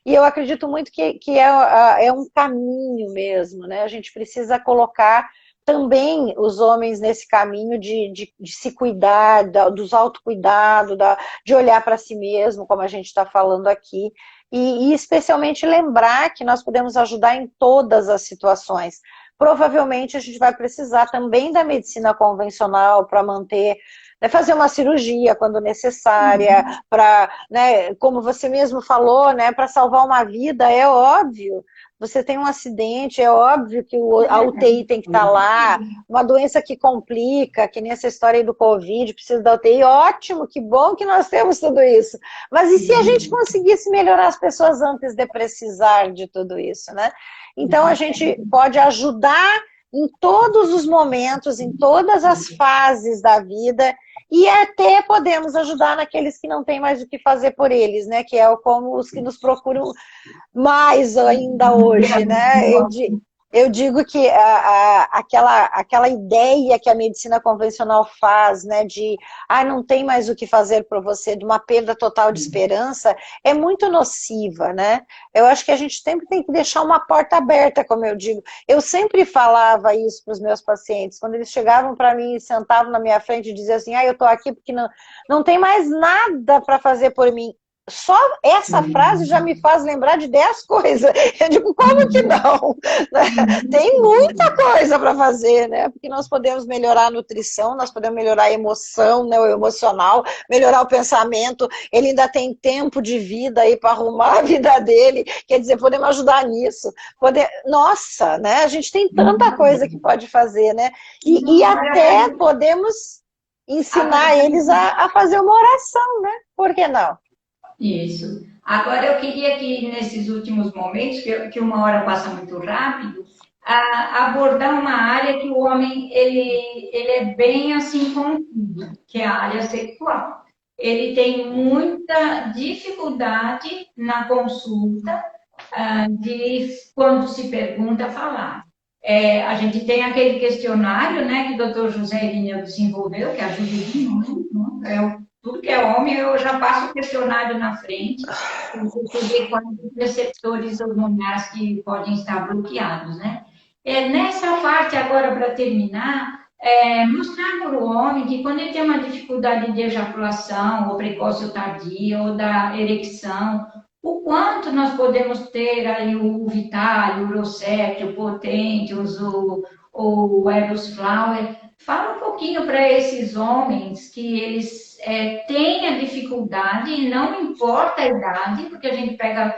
E eu acredito muito que é um caminho mesmo, né? A gente precisa colocar também os homens nesse caminho de se cuidar, dos autocuidados, de olhar para si mesmo, como a gente está falando aqui, e especialmente lembrar que nós podemos ajudar em todas as situações. Provavelmente a gente vai precisar também da medicina convencional para manter, né, fazer uma cirurgia quando necessária, para, né, como você mesmo falou, né, para salvar uma vida, é óbvio. Você tem um acidente, é óbvio que a UTI tem que estar lá, uma doença que complica, que nem essa história aí do Covid, precisa da UTI, ótimo, que bom que nós temos tudo isso. Mas e se a gente conseguisse melhorar as pessoas antes de precisar de tudo isso, né? Então a gente pode ajudar em todos os momentos, em todas as fases da vida, e até podemos ajudar naqueles que não têm mais o que fazer por eles, né? Que é como os que nos procuram mais ainda hoje, né? Eu digo que aquela ideia que a medicina convencional faz, né, de não tem mais o que fazer para você, de uma perda total de esperança, é muito nociva, né? Eu acho que a gente sempre tem que deixar uma porta aberta, como eu digo. Eu sempre falava isso para os meus pacientes, quando eles chegavam para mim e sentavam na minha frente e diziam assim, eu estou aqui porque não tem mais nada para fazer por mim. Só essa frase já me faz lembrar de 10 coisas. Eu digo, como que não? Tem muita coisa para fazer, né? Porque nós podemos melhorar a nutrição, nós podemos melhorar a emoção, né, o emocional, melhorar o pensamento. Ele ainda tem tempo de vida aí para arrumar a vida dele. Quer dizer, podemos ajudar nisso. Nossa, né? A gente tem tanta coisa que pode fazer, né? E até podemos ensinar eles a fazer uma oração, né? Por que não? Isso. Agora, eu queria que, nesses últimos momentos, que uma hora passa muito rápido, abordar uma área que o homem ele é bem assim contido, que é a área sexual. Ele tem muita dificuldade na consulta de, quando se pergunta, falar. A gente tem aquele questionário, né, que o doutor José Irineu desenvolveu, que ajuda muito, né? Tudo que é homem, eu já passo o questionário na frente, para você ver quais os receptores hormonais que podem estar bloqueados, né? Nessa parte, agora, para terminar, mostrar para o homem que quando ele tem uma dificuldade de ejaculação, ou precoce ou tardia, ou da erecção, o quanto nós podemos ter aí o Vitale, o Urosepti, o Potentius, o Eros Flower. Fala um pouquinho para esses homens que eles têm a dificuldade, e não importa a idade, porque a gente pega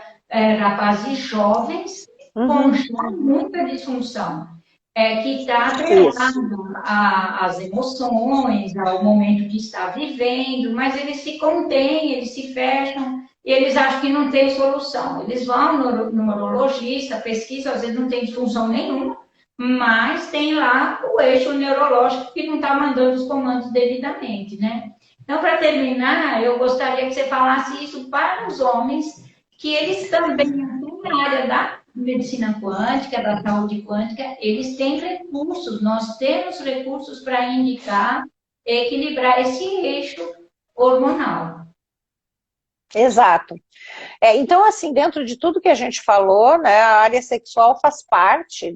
rapazes jovens com já muita disfunção, que está atrelado às emoções, ao momento que está vivendo, mas eles se contêm, eles se fecham, e eles acham que não tem solução. Eles vão no neurologista, pesquisam, às vezes não tem disfunção nenhuma, mas tem lá o eixo neurológico que não está mandando os comandos devidamente, né? Então, para terminar, eu gostaria que você falasse isso para os homens, que eles também, na área da medicina quântica, da saúde quântica, eles têm recursos, nós temos recursos para indicar, equilibrar esse eixo hormonal. Exato. Então, assim, dentro de tudo que a gente falou, né, a área sexual faz parte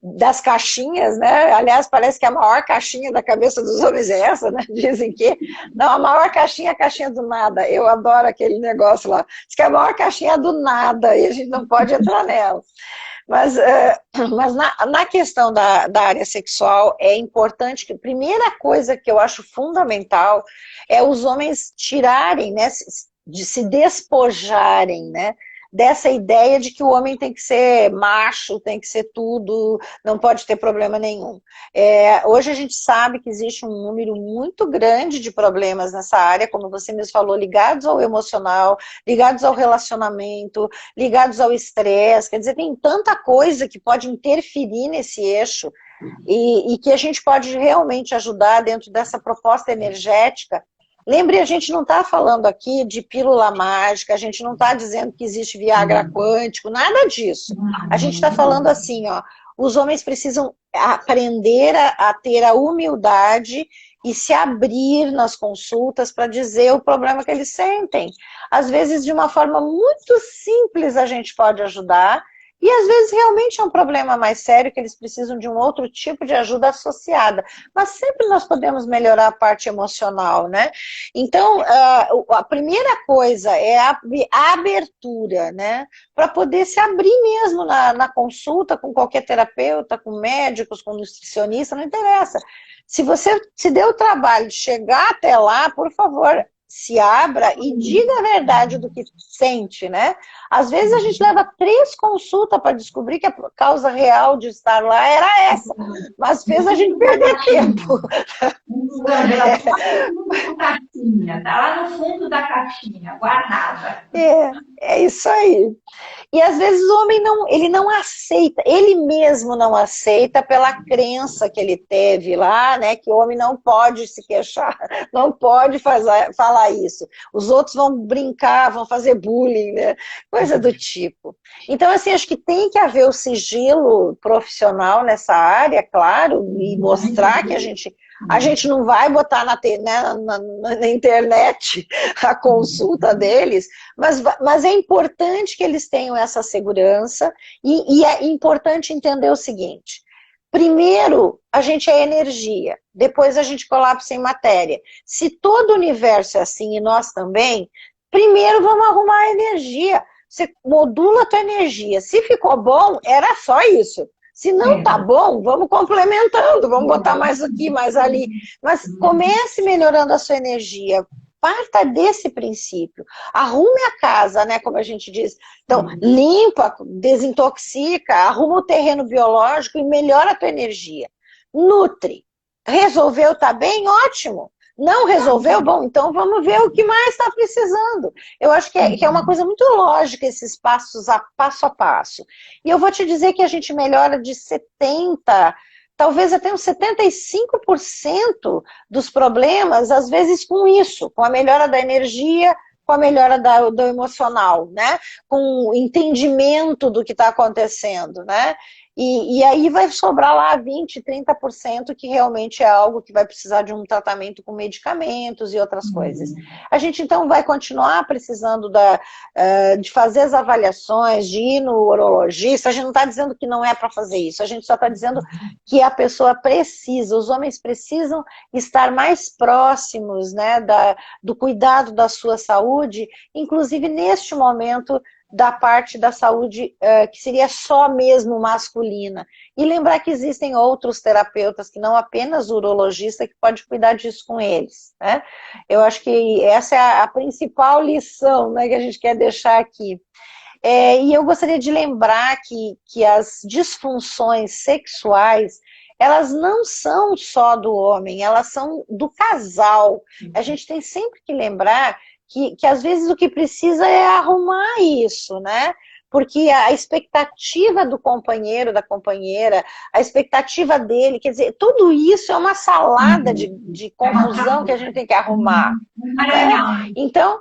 das caixinhas, né? Aliás, parece que a maior caixinha da cabeça dos homens é essa, né? Dizem que não, a maior caixinha é a caixinha do nada. Eu adoro aquele negócio lá. Diz que a maior caixinha é do nada e a gente não pode entrar nela. Mas na questão da área sexual, é importante que a primeira coisa que eu acho fundamental é os homens tirarem, né, de se despojarem, né, dessa ideia de que o homem tem que ser macho, tem que ser tudo, não pode ter problema nenhum. Hoje a gente sabe que existe um número muito grande de problemas nessa área, como você mesmo falou, ligados ao emocional, ligados ao relacionamento, ligados ao estresse, quer dizer, tem tanta coisa que pode interferir nesse eixo e que a gente pode realmente ajudar dentro dessa proposta energética. Lembre, a gente não está falando aqui de pílula mágica, a gente não está dizendo que existe Viagra quântico, nada disso. A gente está falando assim, ó, os homens precisam aprender a ter a humildade e se abrir nas consultas para dizer o problema que eles sentem. Às vezes, de uma forma muito simples, a gente pode ajudar, e às vezes realmente é um problema mais sério, que eles precisam de um outro tipo de ajuda associada. Mas sempre nós podemos melhorar a parte emocional, né? Então, a primeira coisa é a abertura, né? Para poder se abrir mesmo na consulta com qualquer terapeuta, com médicos, com nutricionista, não interessa. Se você se deu o trabalho de chegar até lá, por favor, se abra e diga a verdade do que sente, né? Às vezes a gente leva 3 consultas para descobrir que a causa real de estar lá era essa, mas fez a gente perder tempo. Está lá no fundo da caixinha, guardada. É isso aí. E às vezes o homem ele não aceita, ele mesmo não aceita pela crença que ele teve lá, né, que o homem não pode se queixar, não pode falar isso. Os outros vão brincar, vão fazer bullying, né, coisa do tipo. Então, assim, acho que tem que haver o sigilo profissional nessa área, claro, e mostrar que a gente não vai botar na internet a consulta deles, mas é importante que eles tenham essa segurança e é importante entender o seguinte: primeiro, a gente é energia, depois a gente colapsa em matéria. Se todo o universo é assim e nós também, primeiro vamos arrumar a energia. Você modula a tua energia. Se ficou bom, era só isso. Se não tá bom, vamos complementando, vamos botar mais aqui, mais ali. Mas comece melhorando a sua energia. Parta desse princípio. Arrume a casa, né, como a gente diz. Então, limpa, desintoxica, arruma o terreno biológico e melhora a tua energia. Nutre. Resolveu, tá bem? Ótimo. Não resolveu? Bom, então vamos ver o que mais está precisando. Eu acho que é uma coisa muito lógica esses passos passo a passo. E eu vou te dizer que a gente melhora de 70%, talvez até uns 75% dos problemas, às vezes com isso, com a melhora da energia, com a melhora do emocional, né? Com o entendimento do que está acontecendo, né? E aí vai sobrar lá 20%, 30% que realmente é algo que vai precisar de um tratamento com medicamentos e outras coisas. A gente então vai continuar precisando de fazer as avaliações, de ir no urologista. A gente não está dizendo que não é para fazer isso, a gente só está dizendo que a pessoa precisa, os homens precisam estar mais próximos, né, do cuidado da sua saúde, inclusive neste momento da parte da saúde que seria só mesmo masculina. E lembrar que existem outros terapeutas, que não apenas o urologista, que pode cuidar disso com eles, né? Eu acho que essa é a principal lição, né, que a gente quer deixar aqui. E eu gostaria de lembrar que as disfunções sexuais, elas não são só do homem, elas são do casal. A gente tem sempre que lembrar que às vezes o que precisa é arrumar isso, né? Porque a expectativa do companheiro, da companheira, a expectativa dele, quer dizer, tudo isso é uma salada de confusão que a gente tem que arrumar. Né? Então,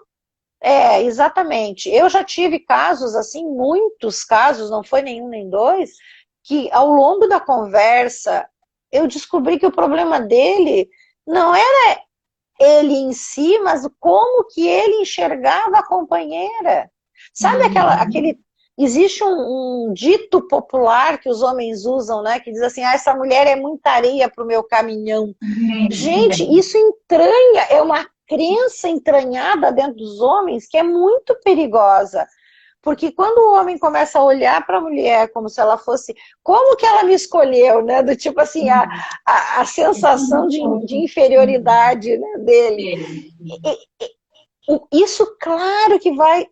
exatamente. Eu já tive casos, assim, muitos casos, não foi nenhum nem dois, que ao longo da conversa eu descobri que o problema dele não era ele em si, mas como que ele enxergava a companheira. Sabe existe um dito popular que os homens usam, né, que diz assim, essa mulher é muita areia para o meu caminhão. Gente, isso é uma crença entranhada dentro dos homens que é muito perigosa. Porque quando o homem começa a olhar para a mulher como se ela fosse... Como que ela me escolheu, né? Do tipo assim, a sensação de inferioridade, né, dele. Isso, claro que vai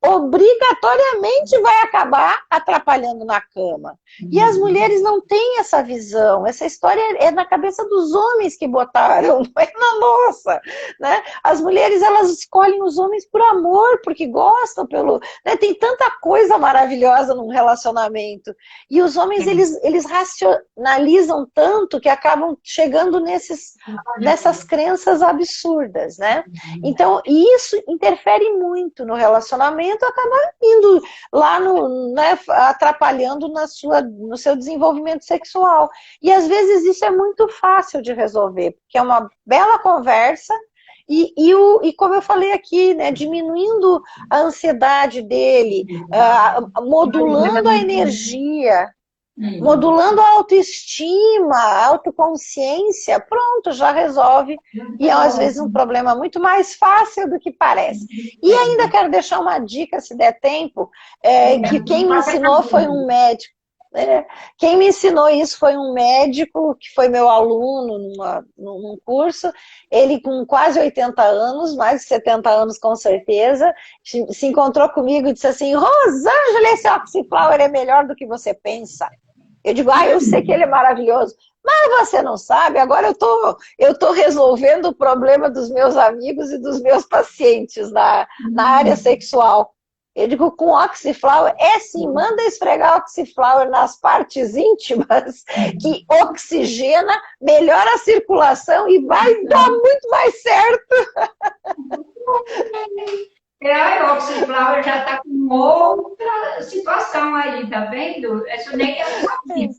obrigatoriamente vai acabar atrapalhando na cama. E as mulheres não têm essa visão. Essa história é na cabeça dos homens que botaram, não é na nossa. Né? As mulheres, elas escolhem os homens por amor, porque gostam, né? Tem tanta coisa maravilhosa num relacionamento. E os homens, eles racionalizam tanto que acabam chegando nessas crenças absurdas, né? Então, isso interfere muito no relacionamento, acaba indo lá né, atrapalhando no seu desenvolvimento sexual. E às vezes isso é muito fácil de resolver, porque é uma bela conversa e como eu falei aqui, né, diminuindo a ansiedade dele, modulando a energia, modulando a autoestima, a autoconsciência, pronto, já resolve. E é, às vezes, um problema muito mais fácil do que parece. E ainda quero deixar uma dica, se der tempo, que quem me ensinou foi um médico. Quem me ensinou isso foi um médico que foi meu aluno num curso, ele com quase 80 anos, mais de 70 anos com certeza, se encontrou comigo e disse assim: Rosângela, esse Oxyflower é melhor do que você pensa. Eu digo, eu sei que ele é maravilhoso, mas você não sabe, agora eu tô resolvendo o problema dos meus amigos e dos meus pacientes na área sexual. Eu digo, com Oxyflower, sim, manda esfregar Oxyflower nas partes íntimas, que oxigena, melhora a circulação e vai dar muito mais certo. O Oxyflower já está com outra situação aí, tá vendo? Isso nem eu sabia.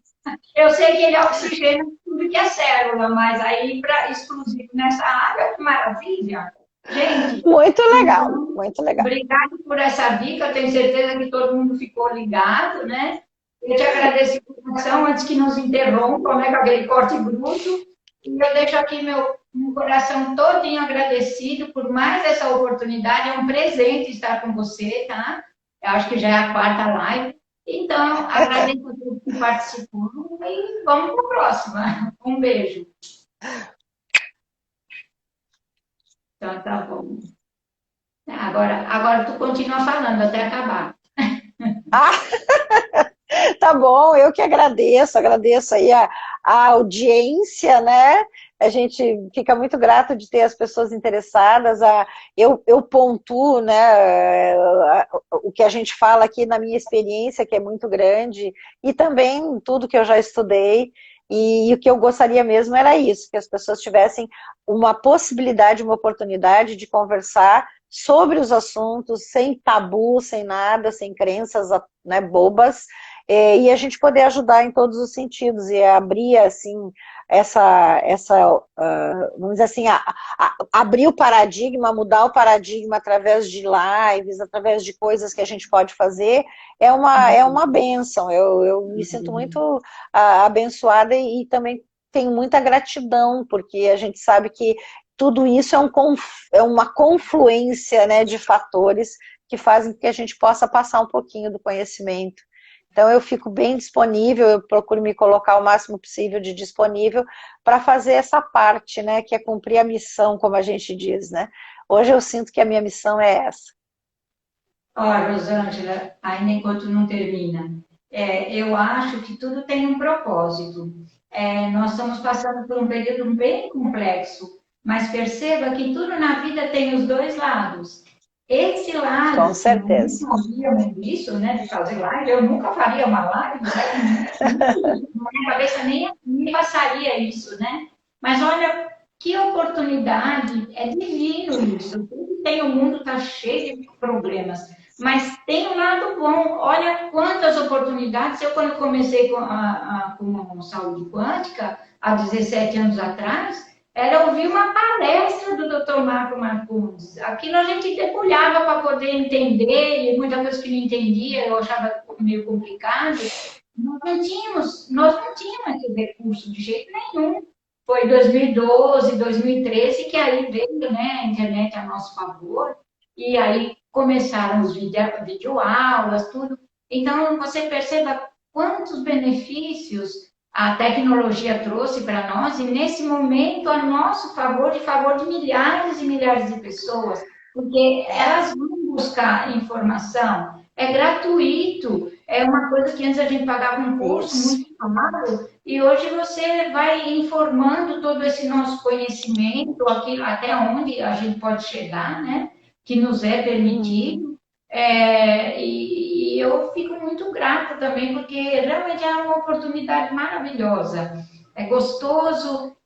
Eu sei que ele oxigena tudo que é célula, mas aí para exclusivo nessa área, que maravilha. Gente, muito legal, muito legal. Obrigada por essa dica, eu tenho certeza que todo mundo ficou ligado, né? Eu te agradeço a coração antes que nos interrompam, né, com aquele corte bruto. E eu deixo aqui meu coração todinho agradecido por mais essa oportunidade. É um presente estar com você, tá? Eu acho que já é a quarta live. Então, agradeço a todos que participaram e vamos para a próxima. Um beijo. Então, tá bom. Agora tu continua falando até acabar. Tá bom, eu que agradeço aí a audiência, né? A gente fica muito grato de ter as pessoas interessadas. Eu pontuo, né, o que a gente fala aqui na minha experiência, que é muito grande, e também tudo que eu já estudei. E o que eu gostaria mesmo era isso, que as pessoas tivessem uma possibilidade, uma oportunidade de conversar sobre os assuntos, sem tabu, sem nada, sem crenças, né, bobas, e a gente poder ajudar em todos os sentidos, e abrir, assim, vamos dizer assim, abrir o paradigma, mudar o paradigma através de lives, através de coisas que a gente pode fazer, é uma bênção. Eu me sinto muito abençoada e também tenho muita gratidão, porque a gente sabe que tudo isso é uma confluência, né, de fatores que fazem com que a gente possa passar um pouquinho do conhecimento. Então, eu fico bem disponível, eu procuro me colocar o máximo possível de disponível para fazer essa parte, né, que é cumprir a missão, como a gente diz, né. Hoje eu sinto que a minha missão é essa. Olha, Rosângela, ainda enquanto não termina, eu acho que tudo tem um propósito. Nós estamos passando por um período bem complexo, mas perceba que tudo na vida tem os dois lados. Esse lado, com certeza, nós não isso, né, de fazer live, eu nunca faria uma live, na minha cabeça nem passaria isso, né? Mas olha, que oportunidade, é divino isso. O mundo está cheio de problemas, mas tem um lado bom. Olha quantas oportunidades. Quando eu comecei com saúde quântica, há 17 anos atrás, era ouvir uma palestra do Dr. Marco Marcondes. Aquilo a gente debulhava para poder entender, e muita coisa que não entendia, eu achava meio complicado. Nós não tínhamos esse recurso de jeito nenhum. Foi 2012, 2013 que aí veio, né, a internet a nosso favor, e aí começaram os videoaulas, tudo. Então, você perceba quantos benefícios a tecnologia trouxe para nós, e nesse momento a nosso favor, de milhares e milhares de pessoas, porque elas vão buscar informação. É gratuito, é uma coisa que antes a gente pagava um curso muito caro, e hoje você vai informando todo esse nosso conhecimento, aquilo, até onde a gente pode chegar, né? Que nos é permitido. E eu fico muito grata também, porque realmente é uma oportunidade maravilhosa. É gostoso,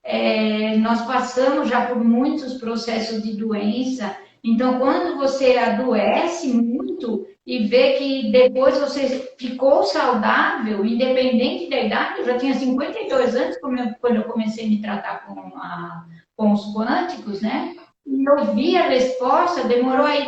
nós passamos já por muitos processos de doença, então quando você adoece muito e vê que depois você ficou saudável, independente da idade, eu já tinha 52 anos quando eu comecei a me tratar com os quânticos, né? E eu vi a resposta, demorou aí